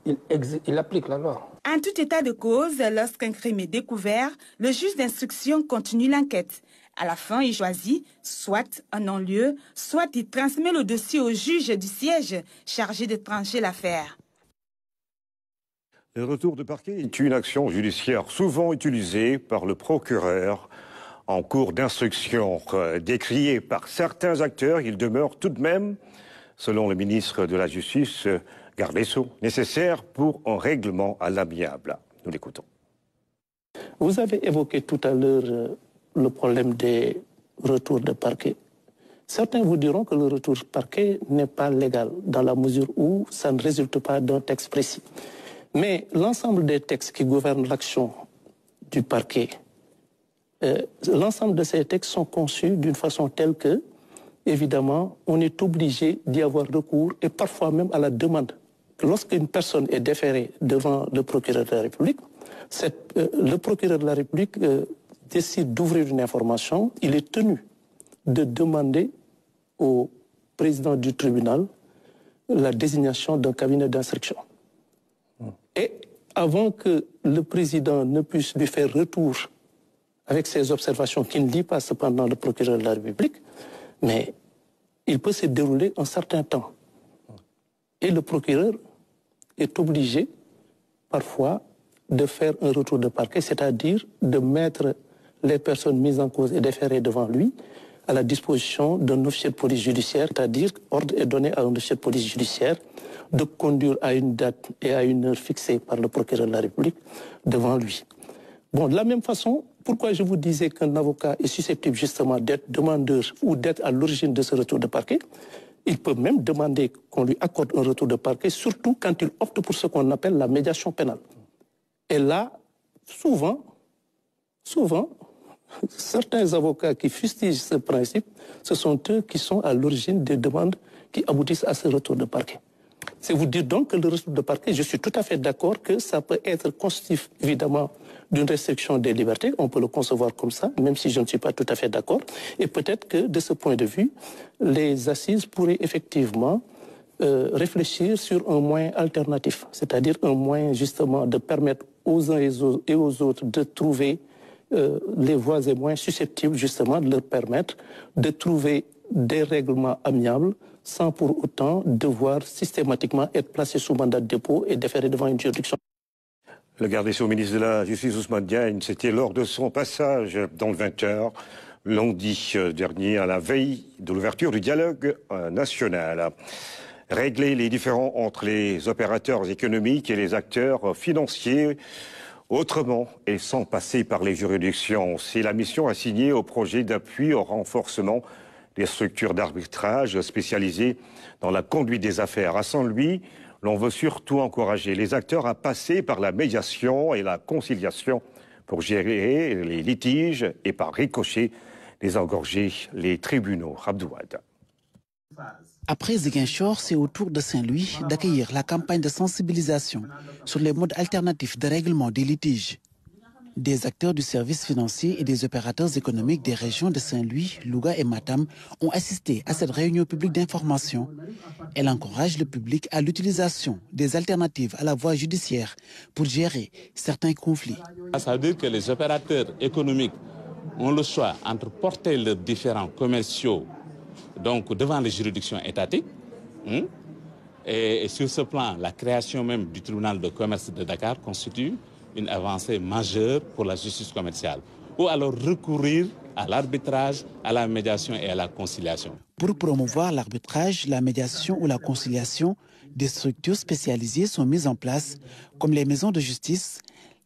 S10: Il applique la loi.
S8: En tout état de cause, lorsqu'un crime est découvert, le juge d'instruction continue l'enquête. À la fin, il choisit soit un non-lieu, soit il transmet le dossier au juge du siège chargé de trancher l'affaire.
S1: Le retour de parquet est une action judiciaire souvent utilisée par le procureur en cours d'instruction. Décrié par certains acteurs, il demeure tout de même, selon le ministre de la Justice, garde des Sceaux, nécessaire pour un règlement à l'amiable. Nous l'écoutons.
S12: Vous avez évoqué tout à l'heure le problème des retours de parquet. Certains vous diront que le retour de parquet n'est pas légal dans la mesure où ça ne résulte pas d'un texte précis. Mais l'ensemble des textes qui gouvernent l'action du parquet, l'ensemble de ces textes sont conçus d'une façon telle que, évidemment, on est obligé d'y avoir recours et parfois même à la demande. Lorsqu'une personne est déférée devant le procureur de la République, le procureur de la République décide d'ouvrir une information, il est tenu de demander au président du tribunal la désignation d'un cabinet d'instruction. Et avant que le président ne puisse lui faire retour avec ses observations qui ne lit pas cependant le procureur de la République, mais il peut se dérouler un certain temps. Et le procureur est obligé, parfois, de faire un retour de parquet, c'est-à-dire de mettre les personnes mises en cause et déférées devant lui à la disposition d'un officier de police judiciaire, c'est-à-dire ordre est donné à un officier de police judiciaire de conduire à une date et à une heure fixée par le procureur de la République devant lui. Bon, de la même façon, pourquoi je vous disais qu'un avocat est susceptible justement d'être demandeur ou d'être à l'origine de ce retour de parquet? Il peut même demander qu'on lui accorde un retour de parquet, surtout quand il opte pour ce qu'on appelle la médiation pénale. Et là, souvent, certains avocats qui fustigent ce principe, ce sont eux qui sont à l'origine des demandes qui aboutissent à ce retour de parquet. C'est vous dire donc que le retour de parquet, je suis tout à fait d'accord que ça peut être constitutif, évidemment, d'une restriction des libertés. On peut le concevoir comme ça, même si je ne suis pas tout à fait d'accord. Et peut-être que, de ce point de vue, les assises pourraient effectivement réfléchir sur un moyen alternatif, c'est-à-dire un moyen justement de permettre aux uns et aux autres de trouver les voies et moyens susceptibles justement de leur permettre de trouver des règlements amiables sans pour autant devoir systématiquement être placé sous mandat de dépôt et déféré devant une juridiction.
S1: Le garde des Sceaux, ministre de la Justice, Ousmane Diagne, c'était lors de son passage dans le 20h, lundi dernier, à la veille de l'ouverture du dialogue national. Régler les différends entre les opérateurs économiques et les acteurs financiers autrement et sans passer par les juridictions. C'est la mission assignée au projet d'appui au renforcement des structures d'arbitrage spécialisées dans la conduite des affaires. À Saint-Louis, l'on veut surtout encourager les acteurs à passer par la médiation et la conciliation pour gérer les litiges et par ricochet désengorger les tribunaux. Abdouad.
S13: Après Ziguinchor, c'est au tour de Saint-Louis d'accueillir la campagne de sensibilisation sur les modes alternatifs de règlement des litiges. Des acteurs du service financier et des opérateurs économiques des régions de Saint-Louis, Louga et Matam ont assisté à cette réunion publique d'information. Elle encourage le public à l'utilisation des alternatives à la voie judiciaire pour gérer certains conflits.
S14: Ça veut dire que les opérateurs économiques ont le choix entre porter leurs différends commerciaux donc devant les juridictions étatiques et sur ce plan, la création même du tribunal de commerce de Dakar constitue une avancée majeure pour la justice commerciale. Ou alors recourir à l'arbitrage, à la médiation et à la conciliation.
S13: Pour promouvoir l'arbitrage, la médiation ou la conciliation, des structures spécialisées sont mises en place, comme les maisons de justice,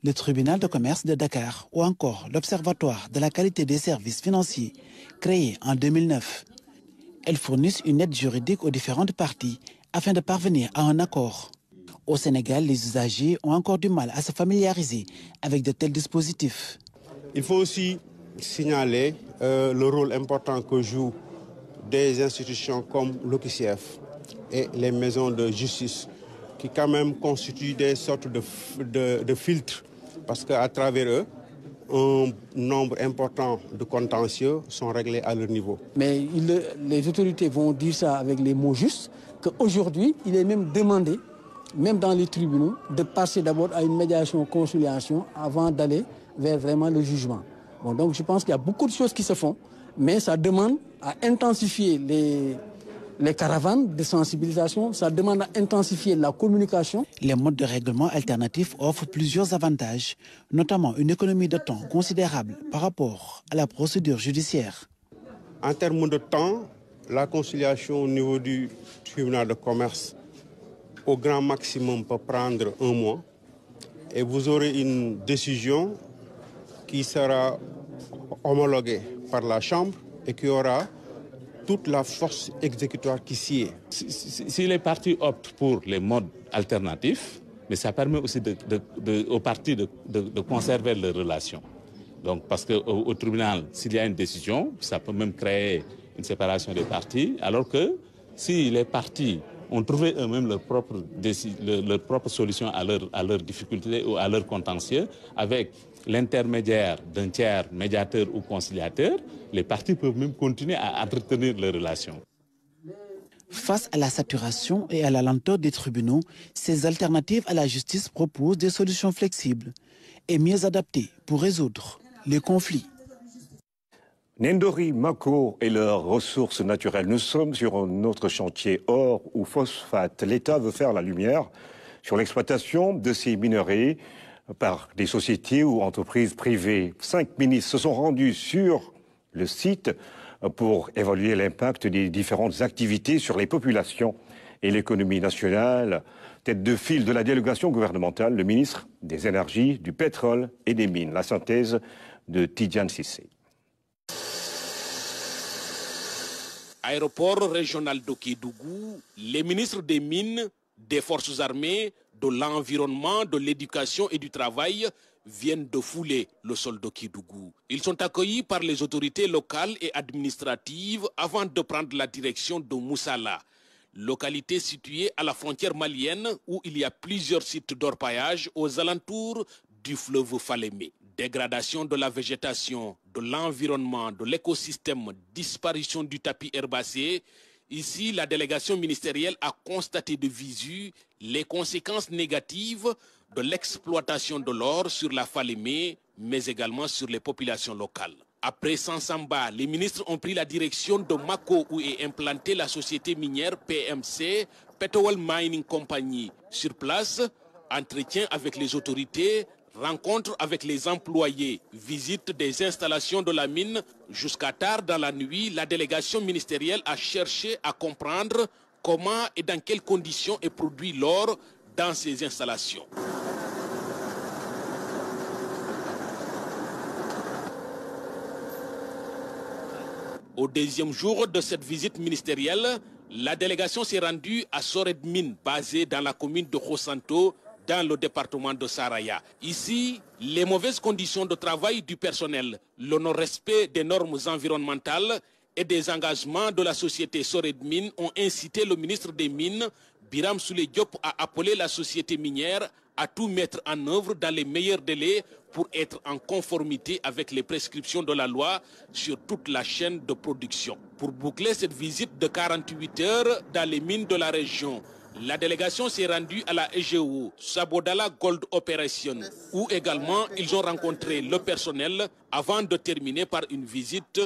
S13: le tribunal de commerce de Dakar ou encore l'Observatoire de la qualité des services financiers, créé en 2009. Elles fournissent une aide juridique aux différentes parties afin de parvenir à un accord. Au Sénégal, les usagers ont encore du mal à se familiariser avec de tels dispositifs.
S15: Il faut aussi signaler le rôle important que jouent des institutions comme l'OQCF et les maisons de justice qui quand même constituent des sortes de filtres parce qu'à travers eux, un nombre important de contentieux sont réglés à leur niveau.
S16: Mais les autorités vont dire ça avec les mots justes, qu'aujourd'hui, il est même demandé, même dans les tribunaux, de passer d'abord à une médiation-conciliation avant d'aller vers vraiment le jugement. Bon, donc je pense qu'il y a beaucoup de choses qui se font, mais ça demande à intensifier les caravanes de sensibilisation, ça demande à intensifier la communication.
S13: Les modes de règlement alternatifs offrent plusieurs avantages, notamment une économie de temps considérable par rapport à la procédure judiciaire.
S15: En termes de temps, la conciliation au niveau du tribunal de commerce au grand maximum peut prendre 1 mois et vous aurez une décision qui sera homologuée par la Chambre et qui aura toute la force exécutoire qui s'y est.
S14: Si les partis optent pour les modes alternatifs, mais ça permet aussi aux partis de conserver leurs relations. Donc, parce qu'au tribunal, s'il y a une décision, ça peut même créer une séparation des partis, alors que si les partis ont trouvé eux-mêmes leur propre solution à leurs difficultés ou à leurs contentieux, avec l'intermédiaire d'un tiers médiateur ou conciliateur, les partis peuvent même continuer à entretenir leurs relations.
S13: Face à la saturation et à la lenteur des tribunaux, ces alternatives à la justice proposent des solutions flexibles et mieux adaptées pour résoudre les conflits.
S1: Ndori, Mako et leurs ressources naturelles. Nous sommes sur un autre chantier, or ou phosphate. L'État veut faire la lumière sur l'exploitation de ces minerais par des sociétés ou entreprises privées. 5 ministres se sont rendus sur le site pour évaluer l'impact des différentes activités sur les populations et l'économie nationale. Tête de file de la délégation gouvernementale, le ministre des Énergies, du Pétrole et des Mines. La synthèse de Tidjane Sissé.
S17: Aéroport régional de Kédougou, les ministres des Mines, des Forces armées, de l'Environnement, de l'Éducation et du Travail viennent de fouler le sol de Kédougou. Ils sont accueillis par les autorités locales et administratives avant de prendre la direction de Moussala, localité située à la frontière malienne où il y a plusieurs sites d'orpaillage aux alentours du fleuve Falémé. Dégradation de la végétation, de l'environnement, de l'écosystème, disparition du tapis herbacé. Ici, la délégation ministérielle a constaté de visu les conséquences négatives de l'exploitation de l'or sur la Falémé, mais également sur les populations locales. Après Sansamba, les ministres ont pris la direction de Mako où est implantée la société minière PMC, Petrol Mining Company. Sur place, entretien avec les autorités, rencontre avec les employés, visite des installations de la mine. Jusqu'à tard dans la nuit, la délégation ministérielle a cherché à comprendre comment et dans quelles conditions est produit l'or dans ces installations. Au deuxième jour de cette visite ministérielle, la délégation s'est rendue à Sored Mine, basée dans la commune de Khosanto, dans le département de Saraya. Ici, les mauvaises conditions de travail du personnel, le non-respect des normes environnementales et des engagements de la société Sored Mine ont incité le ministre des Mines, Biram Souley Diop, à appeler la société minière à tout mettre en œuvre dans les meilleurs délais pour être en conformité avec les prescriptions de la loi sur toute la chaîne de production. Pour boucler cette visite de 48 heures dans les mines de la région, la délégation s'est rendue à la EGO, Sabodala Gold Operation, où également ils ont rencontré le personnel avant de terminer par une visite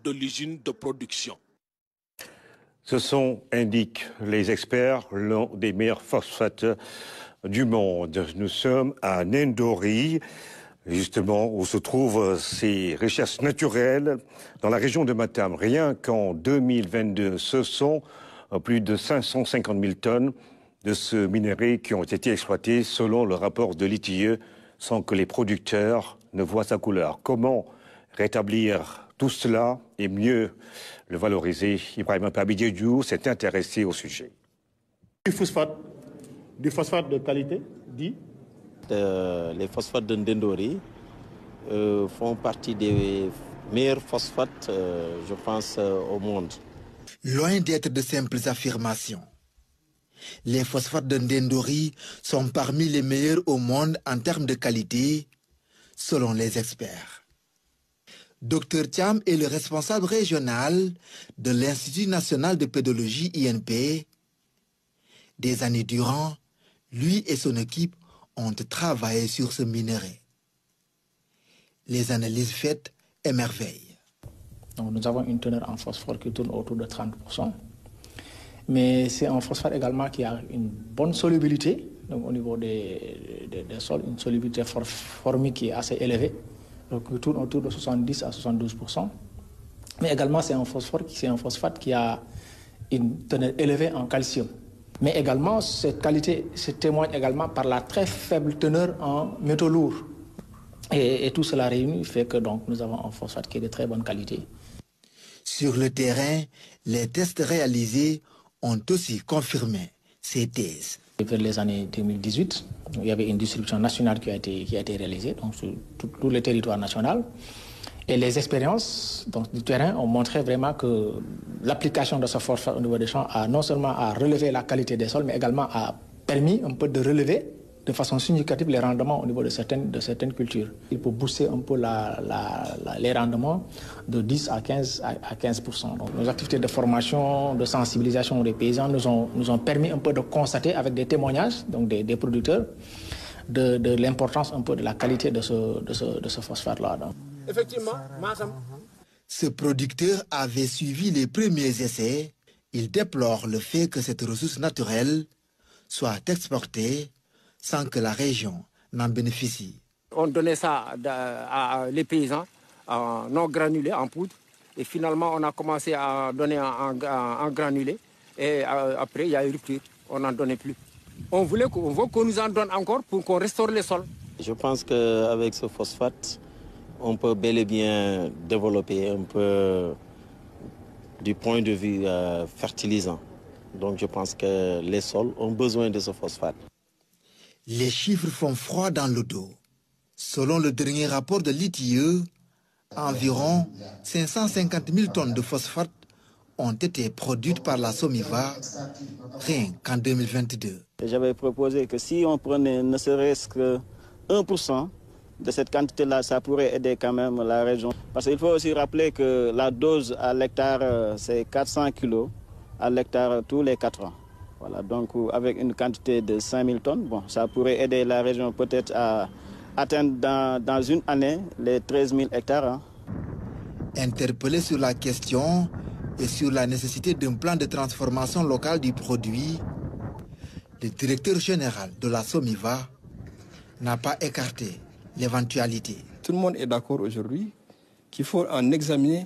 S17: de l'usine de production.
S1: Ce sont, indiquent les experts, l'un des meilleurs phosphates du monde. Nous sommes à Ndori, justement, où se trouvent ces richesses naturelles dans la région de Matam. Rien qu'en 2022, ce sont plus de 550 000 tonnes de ce minerai qui ont été exploités selon le rapport de l'ITIE sans que les producteurs ne voient sa couleur. Comment rétablir tout cela et mieux le valoriser? Ibrahima Pabidjedjou s'est intéressé au sujet.
S18: Du phosphate de qualité, dit
S19: les phosphates de Ndori font partie des meilleurs phosphates, je pense, au monde.
S20: Loin d'être de simples affirmations, les phosphates de Ndori sont parmi les meilleurs au monde en termes de qualité, selon les experts. Dr Thiam est le responsable régional de l'Institut national de pédologie INP. Des années durant, lui et son équipe ont travaillé sur ce minerai. Les analyses faites émerveillent.
S16: Donc nous avons une teneur en phosphore qui tourne autour de 30%. Mais c'est un phosphore également qui a une bonne solubilité. Donc au niveau des sols, une solubilité formique qui est assez élevée. Donc qui tourne autour de 70 à 72%. Mais également c'est un phosphate qui a une teneur élevée en calcium. Mais également cette qualité se témoigne également par la très faible teneur en métaux lourds. Et tout cela réuni fait que donc, nous avons un phosphate qui est de très bonne qualité.
S20: Sur le terrain, les tests réalisés ont aussi confirmé ces thèses.
S16: Vers les années 2018, il y avait une distribution nationale qui a été réalisée donc sur tout le territoire national. Et les expériences donc, du terrain ont montré vraiment que l'application de ce phosphate au niveau des champs a non seulement à relever la qualité des sols, mais également a permis un peu de relever de façon significative les rendements au niveau de certaines cultures. Il peut booster un peu les rendements de 10 à 15%. Donc, nos activités de formation, de sensibilisation des paysans nous ont permis un peu de constater avec des témoignages donc des producteurs de l'importance un peu de la qualité de ce phosphate-là.
S21: effectivement.
S20: Ce producteur avait suivi les premiers essais. Il déplore le fait que cette ressource naturelle soit exportée sans que la région n'en bénéficie.
S21: On donnait ça à les paysans non granulés en poudre. Et finalement, on a commencé à donner en granulé. Et après, il y a eu rupture. On n'en donnait plus. On veut qu'on nous en donne encore pour qu'on restaure les sols.
S19: Je pense qu'avec ce phosphate, on peut bel et bien développer un peu du point de vue fertilisant. Donc je pense que les sols ont besoin de ce phosphate.
S20: Les chiffres font froid dans le dos. Selon le dernier rapport de l'ITIE, environ 550 000 tonnes de phosphate ont été produites par la SOMIVA rien qu'en 2022.
S19: J'avais proposé que si on prenait ne serait-ce que 1% de cette quantité-là, ça pourrait aider quand même la région. Parce qu'il faut aussi rappeler que la dose à l'hectare, c'est 400 kg à l'hectare tous les 4 ans. Voilà, donc avec une quantité de 5000 tonnes, bon, ça pourrait aider la région peut-être à atteindre dans une année les 13 000 hectares. Hein.
S20: Interpellé sur la question et sur la nécessité d'un plan de transformation locale du produit, le directeur général de la SOMIVA n'a pas écarté l'éventualité.
S22: Tout le monde est d'accord aujourd'hui qu'il faut en examiner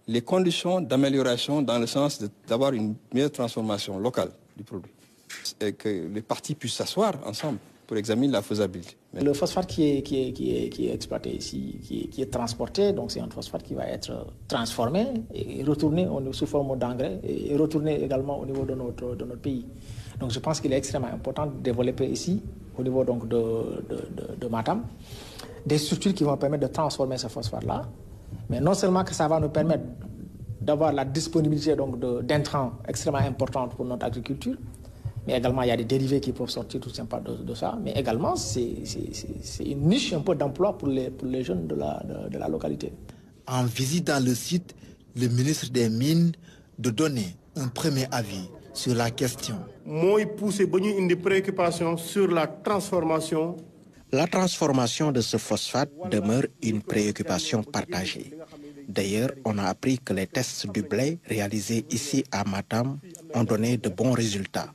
S22: les conditions d'amélioration dans le sens d'avoir une meilleure transformation locale du produit. Et que les parties puissent s'asseoir ensemble pour examiner la faisabilité.
S23: Le phosphate qui est exploité ici, qui est transporté, donc c'est un phosphate qui va être transformé et retourné sous forme d'engrais et retourné également au niveau de notre pays. Donc je pense qu'il est extrêmement important de développer ici, au niveau donc de Matam, des structures qui vont permettre de transformer ce phosphate-là. Mais non seulement que ça va nous permettre d'avoir la disponibilité d'intrants extrêmement importante pour notre agriculture, mais également il y a des dérivés qui peuvent sortir tout simplement de ça, mais également c'est une niche un peu d'emploi pour les jeunes de la localité.
S20: En visite dans le site, le ministre des Mines de donner un premier avis sur la question.
S18: Moi, il pousse une préoccupation sur la transformation.
S11: La transformation de ce phosphate demeure une préoccupation partagée. D'ailleurs, on a appris que les tests du blé réalisés ici à Matam ont donné de bons résultats.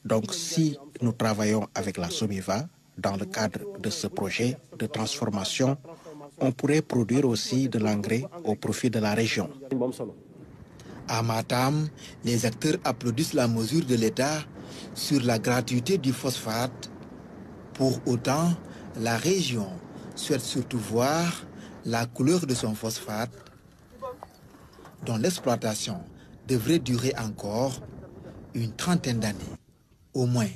S11: Donc, si nous travaillons avec la SOMIVA dans le cadre de ce projet de transformation, on pourrait produire aussi de l'engrais au profit de la région.
S20: À Matam, les acteurs applaudissent la mesure de l'État sur la gratuité du phosphate. Pour autant, la région souhaite surtout voir la couleur de son phosphate, dont l'exploitation devrait durer encore une trentaine d'années, au moins.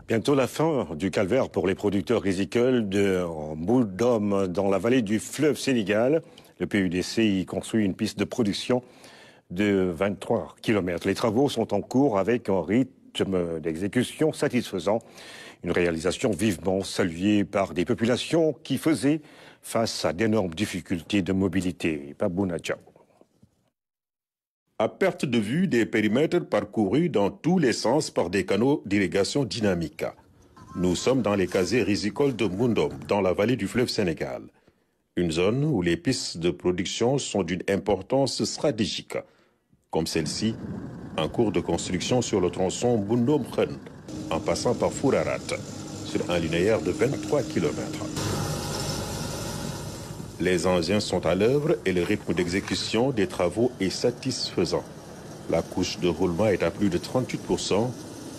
S1: Bientôt la fin du calvaire pour les producteurs rizicoles de Mbouldom dans la vallée du fleuve Sénégal. Le PUDC y construit une piste de production de 23 km. Les travaux sont en cours avec un rythme d'exécution satisfaisant. Une réalisation vivement saluée par des populations qui faisaient face à d'énormes difficultés de mobilité. Babouna Diaw.
S24: À perte de vue des périmètres parcourus dans tous les sens par des canaux d'irrigation dynamiques. Nous sommes dans les casiers rizicoles de Mbouldom, dans la vallée du fleuve Sénégal. Une zone où les pistes de production sont d'une importance stratégique, comme celle-ci, en cours de construction sur le tronçon Mbouldom-Khen, en passant par Fourarat, sur un linéaire de 23 km. Les engins sont à l'œuvre et le rythme d'exécution des travaux est satisfaisant. La couche de roulement est à plus de 38%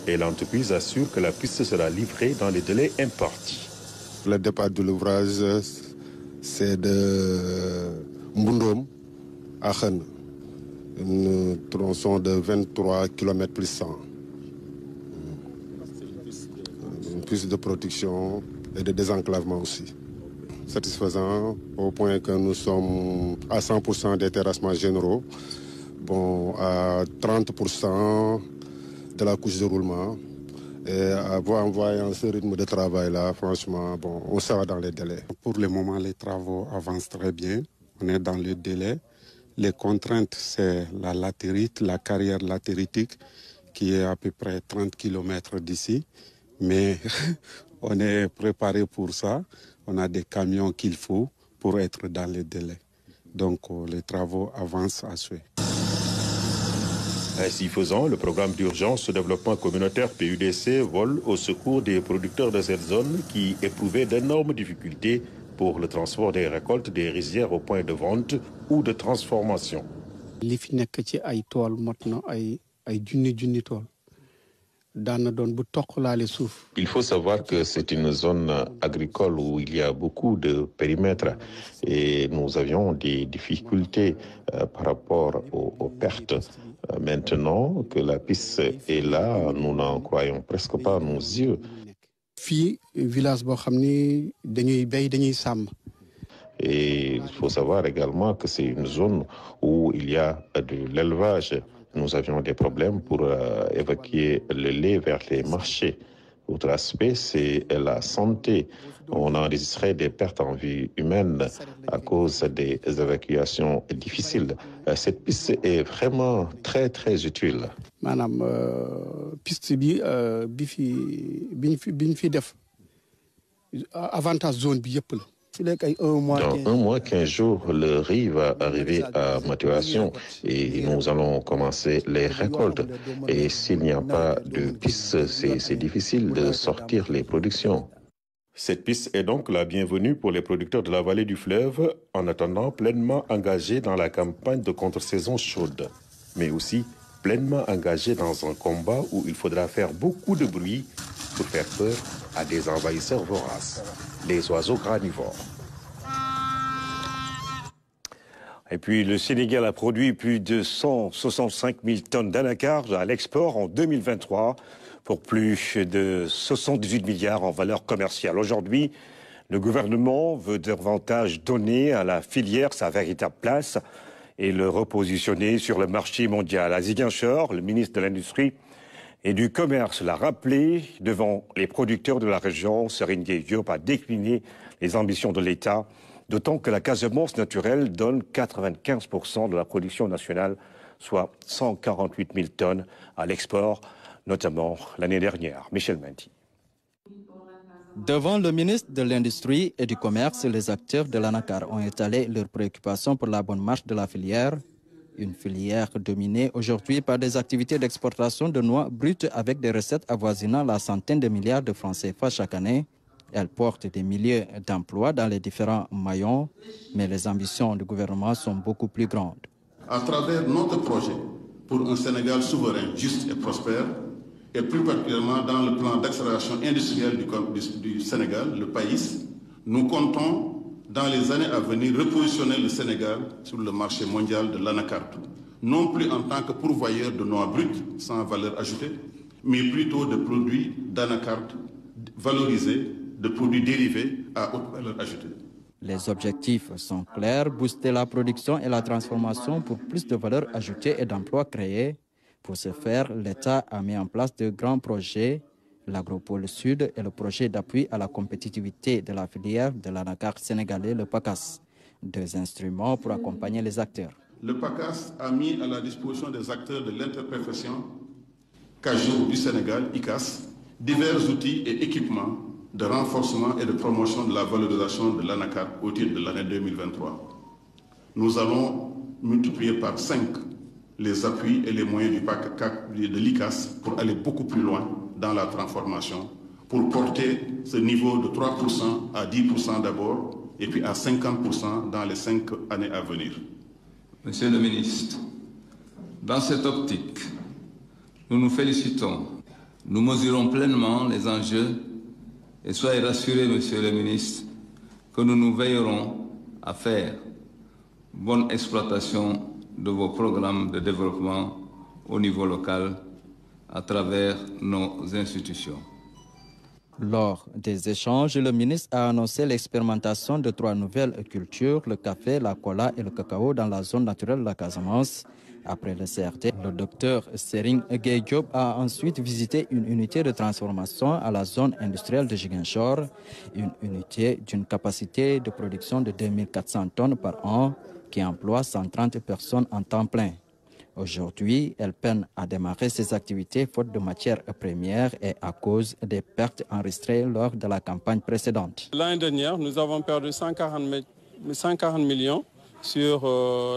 S24: et l'entreprise assure que la piste sera livrée dans les délais impartis.
S15: Le départ de l'ouvrage, c'est de Mbouldom à Khen, une tronçon de 23 km plus 100. Une piste de production et de désenclavement aussi. Satisfaisant au point que nous sommes à 100% des terrassements généraux, bon, à 30% de la couche de roulement. Et en voyant ce rythme de travail-là, franchement, bon, on sera dans les délais.
S25: Pour le moment, les travaux avancent très bien. On est dans le délai. Les contraintes, c'est la latérite, la carrière latéritique, qui est à peu près 30 km d'ici. Mais On est préparé pour ça. On a des camions qu'il faut pour être dans les délais. Donc les travaux avancent à souhait.
S24: Ainsi faisant, le programme d'urgence de développement communautaire PUDC vole au secours des producteurs de cette zone qui éprouvaient d'énormes difficultés pour le transport des récoltes des rizières au point de vente ou de transformation.
S25: Il faut savoir que c'est une zone agricole où il y a beaucoup de périmètres et nous avions des difficultés par rapport aux pertes. Maintenant que la piste est là, nous n'en croyons presque pas nos yeux. Et il faut savoir également que c'est une zone où il y a de l'élevage. Nous avions des problèmes pour évacuer le lait vers les marchés. Autre aspect, c'est la santé. On enregistrait des pertes en vie humaine à cause des évacuations difficiles. Cette piste est vraiment très, très utile. Madame, piste avantage zone dans 1 mois, 15 jours, le riz va arriver à maturation et nous allons commencer les récoltes. Et s'il n'y a pas de piste, c'est difficile de sortir les productions. Cette piste est donc la bienvenue pour les producteurs de la vallée du fleuve en attendant pleinement engagés dans la campagne de contre-saison chaude, mais aussi pleinement engagés dans un combat où il faudra faire beaucoup de bruit pour faire peur à des envahisseurs voraces, les oiseaux granivores.
S1: Et puis le Sénégal a produit plus de 165 000 tonnes d'anacarde à l'export en 2023 pour plus de 78 milliards en valeur commerciale. Aujourd'hui, le gouvernement veut davantage donner à la filière sa véritable place et le repositionner sur le marché mondial. À Ziguinchor, le ministre de l'Industrie et du Commerce l'a rappelé devant les producteurs de la région. Serine Gueye-Diop a décliné les ambitions de l'État, d'autant que la Casamance naturelle donne 95% de la production nationale, soit 148 000 tonnes à l'export, notamment l'année dernière. Michel Menti.
S2: Devant le ministre de l'Industrie et du Commerce, les acteurs de l'anacar ont étalé leurs préoccupations pour la bonne marche de la filière. Une filière dominée aujourd'hui par des activités d'exportation de noix brutes avec des recettes avoisinant la centaine de milliards de francs CFA chaque année. Elle porte des milliers d'emplois dans les différents maillons, mais les ambitions du gouvernement sont beaucoup plus grandes.
S3: À travers notre projet pour un Sénégal souverain, juste et prospère, et plus particulièrement dans le plan d'accélération industrielle du Sénégal, le PAIS, nous comptons dans les années à venir repositionner le Sénégal sur le marché mondial de l'anacarde, non plus en tant que pourvoyeur de noix brutes sans valeur ajoutée, mais plutôt de produits d'anacarde valorisés, de produits dérivés à haute valeur ajoutée.
S2: Les objectifs sont clairs, booster la production et la transformation pour plus de valeur ajoutée et d'emplois créés. Pour ce faire, l'État a mis en place de grands projets, l'Agropole Sud et le projet d'appui à la compétitivité de la filière de l'anacarde sénégalais, le PACAS. 2 instruments pour accompagner les acteurs.
S3: Le PACAS a mis à la disposition des acteurs de l'interprofession cajou du Sénégal, ICAS, divers outils et équipements de renforcement et de promotion de la valorisation de l'anacarde au titre de l'année 2023. Nous allons multiplier par 5 les appuis et les moyens de l'ICAS pour aller beaucoup plus loin dans la transformation, pour porter ce niveau de 3% à 10% d'abord et puis à 50% dans les 5 années à venir.
S4: Monsieur le ministre, dans cette optique, nous nous félicitons. Nous mesurons pleinement les enjeux et soyez rassurés, monsieur le ministre, que nous veillerons à faire bonne exploitation de vos programmes de développement au niveau local à travers nos institutions.
S2: Lors des échanges, le ministre a annoncé l'expérimentation de 3 nouvelles cultures, le café, la cola et le cacao dans la zone naturelle de la Casamance. Après le CRT, le docteur Serine Gueye-Diop a ensuite visité une unité de transformation à la zone industrielle de Ziguinchor, une unité d'une capacité de production de 2400 tonnes par an qui emploie 130 personnes en temps plein. Aujourd'hui, elle peine à démarrer ses activités faute de matières premières et à cause des pertes enregistrées lors de la campagne précédente.
S22: L'année dernière, nous avons perdu 140 millions sur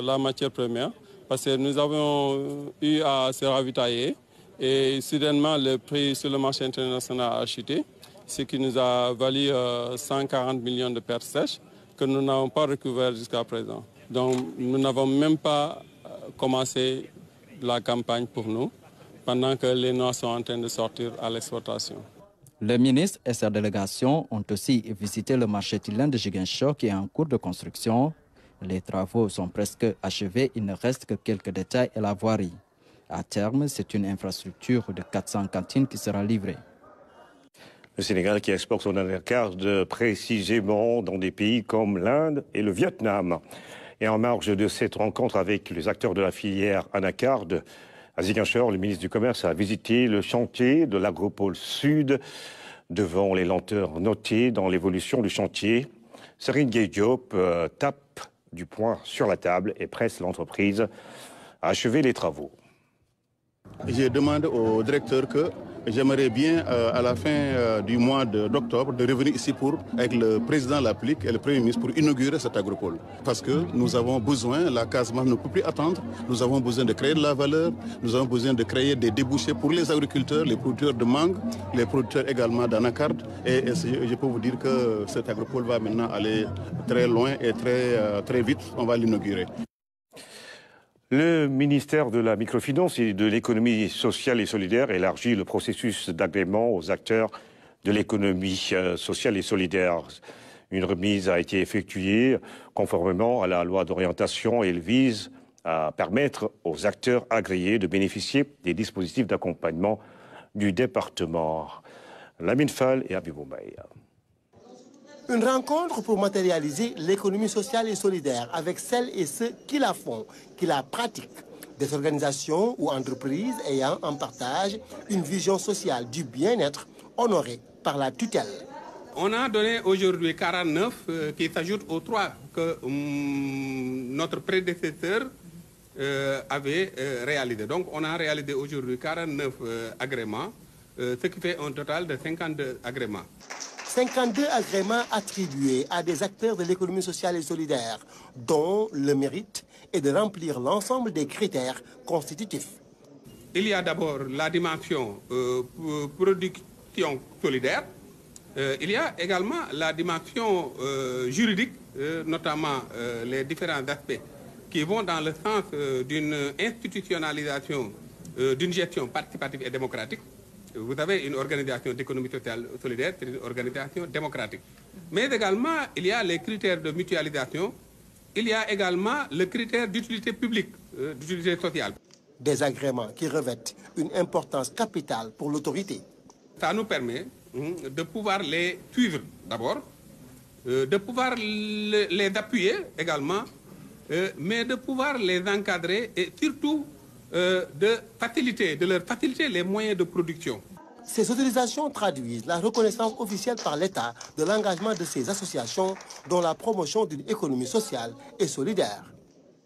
S22: la matière première parce que nous avons eu à se ravitailler et soudainement le prix sur le marché international a chuté, ce qui nous a valu 140 millions de pertes sèches que nous n'avons pas recouvert jusqu'à présent. Donc nous n'avons même pas commencé la campagne pour nous pendant que les noix sont en train de sortir à l'exportation.
S2: Le ministre et sa délégation ont aussi visité le marché Tilène de Ziguinchor qui est en cours de construction. Les travaux sont presque achevés, il ne reste que quelques détails et la voirie. À terme, c'est une infrastructure de 400 cantines qui sera livrée.
S1: Le Sénégal qui exporte son anacarde précisément dans des pays comme l'Inde et le Vietnam. Et en marge de cette rencontre avec les acteurs de la filière anacarde, à Ziguinchor, le ministre du Commerce a visité le chantier de l'Agropole Sud. Devant les lenteurs notées dans l'évolution du chantier, Serigne Gueye Diop tape du poing sur la table et presse l'entreprise à achever les travaux.
S3: J'ai demandé au directeur que j'aimerais bien, à la fin du mois d'octobre, de revenir ici avec le président de la République et le Premier ministre pour inaugurer cette agropole. Parce que nous avons besoin, la Casamance ne peut plus attendre, nous avons besoin de créer de la valeur, nous avons besoin de créer des débouchés pour les agriculteurs, les producteurs de mangue, les producteurs également d'anacarde. Et je peux vous dire que cette agropole va maintenant aller très loin et très vite, on va l'inaugurer.
S1: Le ministère de la Microfinance et de l'économie sociale et solidaire élargit le processus d'agrément aux acteurs de l'économie sociale et solidaire. Une remise a été effectuée conformément à la loi d'orientation et elle vise à permettre aux acteurs agréés de bénéficier des dispositifs d'accompagnement du département. Lamine Fall et Abibou Mbaye.
S5: Une rencontre pour matérialiser l'économie sociale et solidaire avec celles et ceux qui la font, qui la pratiquent. Des organisations ou entreprises ayant en partage une vision sociale du bien-être honorée par la tutelle.
S6: On a donné aujourd'hui 49 qui s'ajoutent aux 3 que notre prédécesseur avait réalisé. Donc on a réalisé aujourd'hui 49 agréments, ce qui fait un total de 52 agréments.
S5: 52 agréments attribués à des acteurs de l'économie sociale et solidaire, dont le mérite est de remplir l'ensemble des critères constitutifs.
S6: Il y a d'abord la dimension production solidaire. Il y a également la dimension juridique, notamment les différents aspects qui vont dans le sens d'une institutionnalisation d'une gestion participative et démocratique. Vous avez une organisation d'économie sociale solidaire, c'est une organisation démocratique. Mais également, il y a les critères de mutualisation, il y a également le critère d'utilité publique, d'utilité sociale.
S5: Des agréments qui revêtent une importance capitale pour l'autorité.
S6: Ça nous permet de pouvoir les suivre d'abord, de pouvoir les appuyer également, mais de pouvoir les encadrer et surtout de leur faciliter les moyens de production.
S5: Ces autorisations traduisent la reconnaissance officielle par l'État de l'engagement de ces associations dans la promotion d'une économie sociale et solidaire.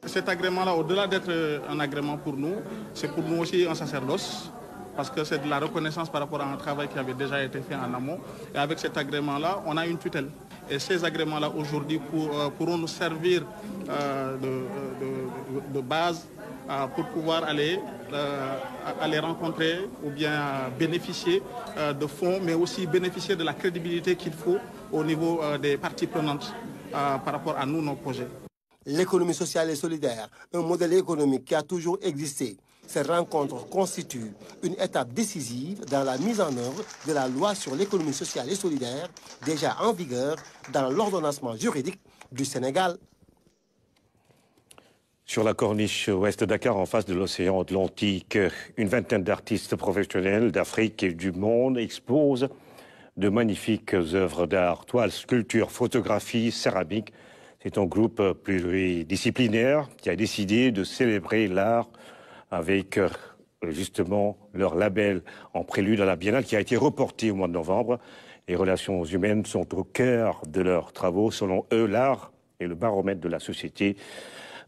S3: Cet agrément-là, au-delà d'être un agrément pour nous, c'est pour nous aussi un sacerdoce, parce que c'est de la reconnaissance par rapport à un travail qui avait déjà été fait en amont. Et avec cet agrément-là, on a une tutelle. Et ces agréments-là, aujourd'hui, pourront nous servir de base pour pouvoir aller rencontrer ou bien bénéficier de fonds, mais aussi bénéficier de la crédibilité qu'il faut au niveau des parties prenantes par rapport à nous, nos projets.
S5: L'économie sociale et solidaire, un modèle économique qui a toujours existé. Ces rencontres constituent une étape décisive dans la mise en œuvre de la loi sur l'économie sociale et solidaire, déjà en vigueur dans l'ordonnancement juridique du Sénégal.
S1: Sur la corniche ouest de Dakar, en face de l'océan Atlantique, une vingtaine d'artistes professionnels d'Afrique et du monde exposent de magnifiques œuvres d'art, toiles, sculptures, photographies, céramiques. C'est un groupe pluridisciplinaire qui a décidé de célébrer l'art avec justement leur label en prélude à la Biennale qui a été reporté au mois de novembre. Les relations humaines sont au cœur de leurs travaux. Selon eux, l'art est le baromètre de la société.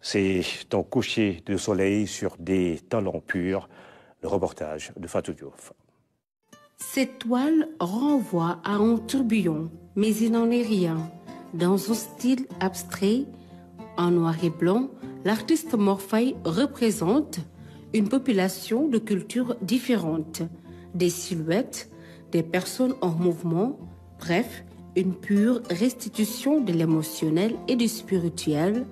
S1: C'est un coucher de soleil sur des talents purs. Le reportage de Fatou Diouf.
S7: Cette toile renvoie à un tourbillon, mais il n'en est rien. Dans un style abstrait, en noir et blanc, l'artiste Morfaï représente une population de cultures différentes, des silhouettes, des personnes en mouvement, bref, une pure restitution de l'émotionnel et du spirituel,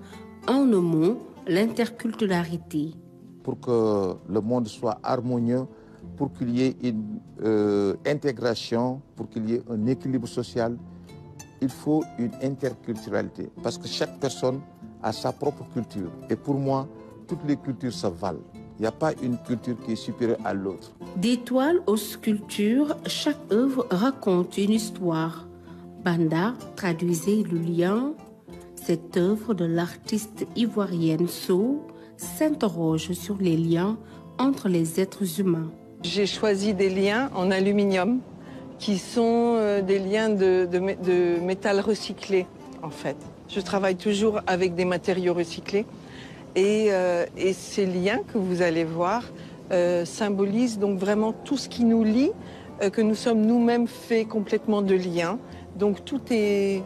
S7: en un mot, l'interculturalité.
S8: Pour que le monde soit harmonieux, pour qu'il y ait une intégration, pour qu'il y ait un équilibre social, il faut une interculturalité. Parce que chaque personne a sa propre culture. Et pour moi, toutes les cultures se valent. Il n'y a pas une culture qui est supérieure à l'autre.
S7: Des toiles aux sculptures, chaque œuvre raconte une histoire. Banda traduisait le lien. Cette œuvre de l'artiste ivoirienne So s'interroge sur les liens entre les êtres humains.
S9: J'ai choisi des liens en aluminium qui sont des liens de métal recyclé, en fait. Je travaille toujours avec des matériaux recyclés et ces liens que vous allez voir symbolisent donc vraiment tout ce qui nous lie, que nous sommes nous-mêmes faits complètement de liens. Donc tout est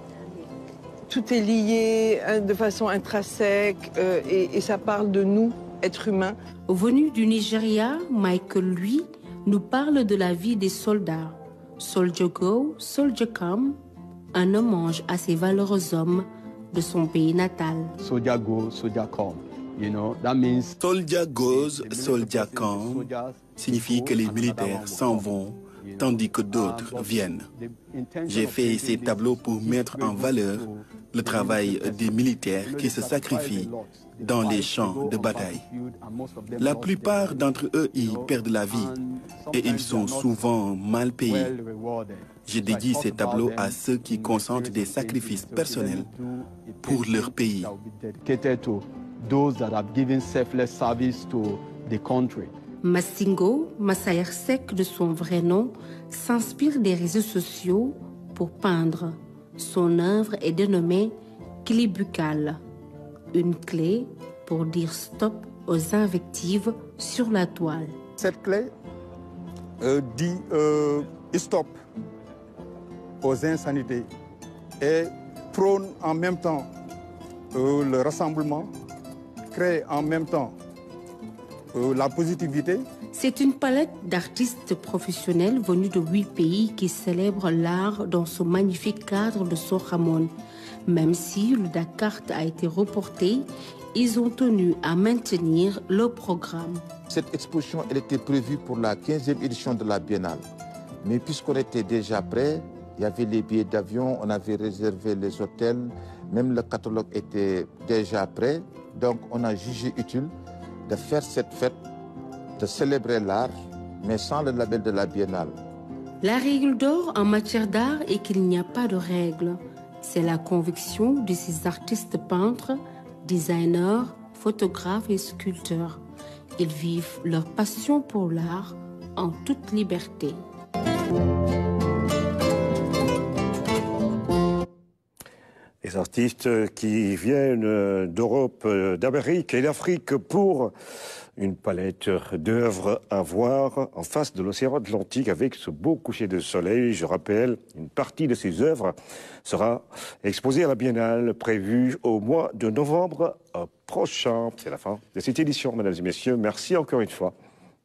S9: lié de façon intrinsèque et ça parle de nous, êtres humains.
S7: Venu du Nigeria, Michael, lui, nous parle de la vie des soldats. Soldier Go, Soldier Come, un hommage à ces valeureux hommes de son pays natal.
S10: Soldier Go, Soldier Come. You know, that means
S12: Soldier goes, soldier come signifie que les militaires s'en vont tandis que d'autres viennent. J'ai fait ces tableaux pour mettre en valeur le travail des militaires qui se sacrifient dans les champs de bataille. La plupart d'entre eux y perdent la vie et ils sont souvent mal payés. J'ai dédié ces tableaux à ceux qui consentent des sacrifices personnels pour leur pays.
S7: Massingo, Massaer Sek de son vrai nom, s'inspire des réseaux sociaux pour peindre. Son œuvre est dénommée clé buccale, une clé pour dire stop aux invectives sur la toile.
S10: Cette clé dit stop aux insanités et prône en même temps le rassemblement, crée en même temps la positivité.
S7: C'est une palette d'artistes professionnels venus de 8 pays qui célèbrent l'art dans ce magnifique cadre de Sorhamon. Même si le Dakar a été reporté, ils ont tenu à maintenir le programme.
S8: Cette exposition, elle était prévue pour la 15e édition de la Biennale. Mais puisqu'on était déjà prêt, il y avait les billets d'avion, on avait réservé les hôtels, même le catalogue était déjà prêt. Donc on a jugé utile de faire cette fête, de célébrer l'art, mais sans le label de la Biennale.
S7: La règle d'or en matière d'art est qu'il n'y a pas de règle. C'est la conviction de ces artistes peintres, designers, photographes et sculpteurs. Ils vivent leur passion pour l'art en toute liberté.
S1: Les artistes qui viennent d'Europe, d'Amérique et d'Afrique pour une palette d'œuvres à voir en face de l'océan Atlantique avec ce beau coucher de soleil. Je rappelle, une partie de ces œuvres sera exposée à la Biennale prévue au mois de novembre prochain. C'est la fin de cette édition, mesdames et messieurs. Merci encore une fois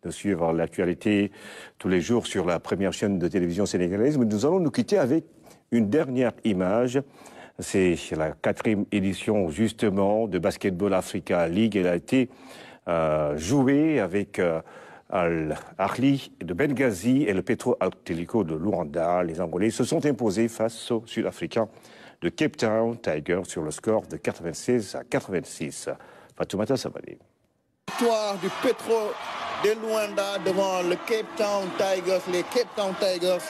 S1: de suivre l'actualité tous les jours sur la première chaîne de télévision sénégalaise. Mais nous allons nous quitter avec une dernière image. C'est la 4e édition, justement, de Basketball Africa League. Elle a été jouée avec Al-Ahli de Benghazi et le Petro Atletico de Luanda. Les Angolais se sont imposés face aux Sud-Africains de Cape Town Tigers sur le score de 96-86. Fatoumata Sabali.
S26: Victoire du Petro de Luanda devant le Cape Town Tigers, les Cape Town Tigers.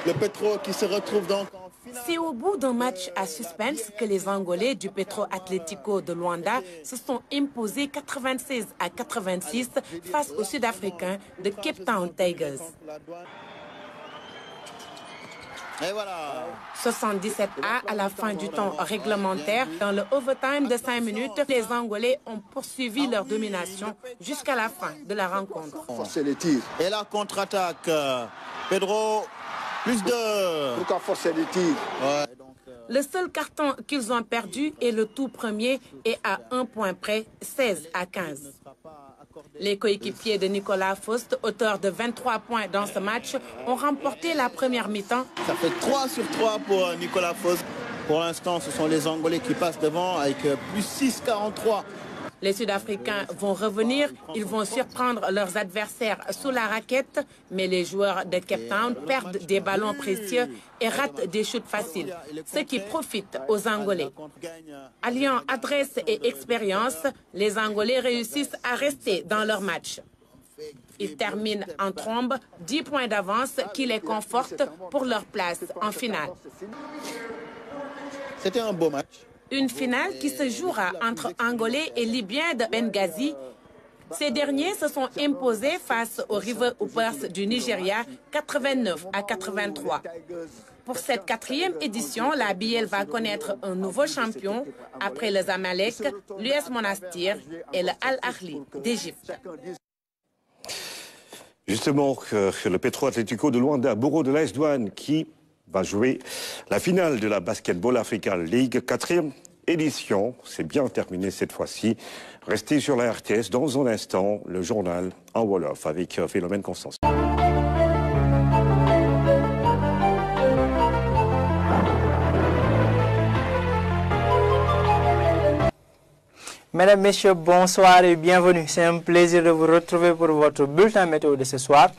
S26: Le Petro qui se retrouve donc en finale.
S27: C'est au bout d'un match à suspense que les Angolais du Petro Atletico de Luanda se sont imposés 96-86 face aux Sud-Africains de Cape Town Tigers. Et voilà. 77 à la fin du temps réglementaire. Dans le overtime de 5 minutes, les Angolais ont poursuivi leur domination jusqu'à la fin de la rencontre.
S26: Forcer les tirs. Et la contre-attaque. Pedro, plus de...
S13: Pourquoi forcer les tirs?
S27: Le seul carton qu'ils ont perdu est le tout premier et à 1 point près, 16-15. Les coéquipiers de Nicolas Faust, auteur de 23 points dans ce match, ont remporté la première mi-temps.
S26: Ça fait 3 sur 3 pour Nicolas Faust. Pour l'instant, ce sont les Angolais qui passent devant avec plus 6-43.
S27: Les Sud-Africains vont revenir, ils vont surprendre leurs adversaires sous la raquette, mais les joueurs de Cape Town perdent des ballons précieux et ratent des shoots faciles, ce qui profite aux Angolais. Alliant adresse et expérience, les Angolais réussissent à rester dans leur match. Ils terminent en trombe, 10 points d'avance qui les confortent pour leur place en finale.
S26: C'était un beau match.
S27: Une finale qui se jouera entre Angolais et Libyens de Benghazi. Ces derniers se sont imposés face aux River Hoopers du Nigeria 89-83. Pour cette 4e édition, la BL va connaître un nouveau champion après le Zamalek, l'US Monastir et le Al Ahly d'Égypte.
S1: Justement, le Petro Atlético de Luanda, bourreau de l'AS Douanes, qui va jouer la finale de la Basketball Africa League, 4e édition. C'est bien terminé cette fois-ci. Restez sur la RTS dans un instant, le journal en Wolof avec Philomène Constance.
S14: Mesdames, Messieurs, bonsoir et bienvenue. C'est un plaisir de vous retrouver pour votre bulletin météo de ce soir.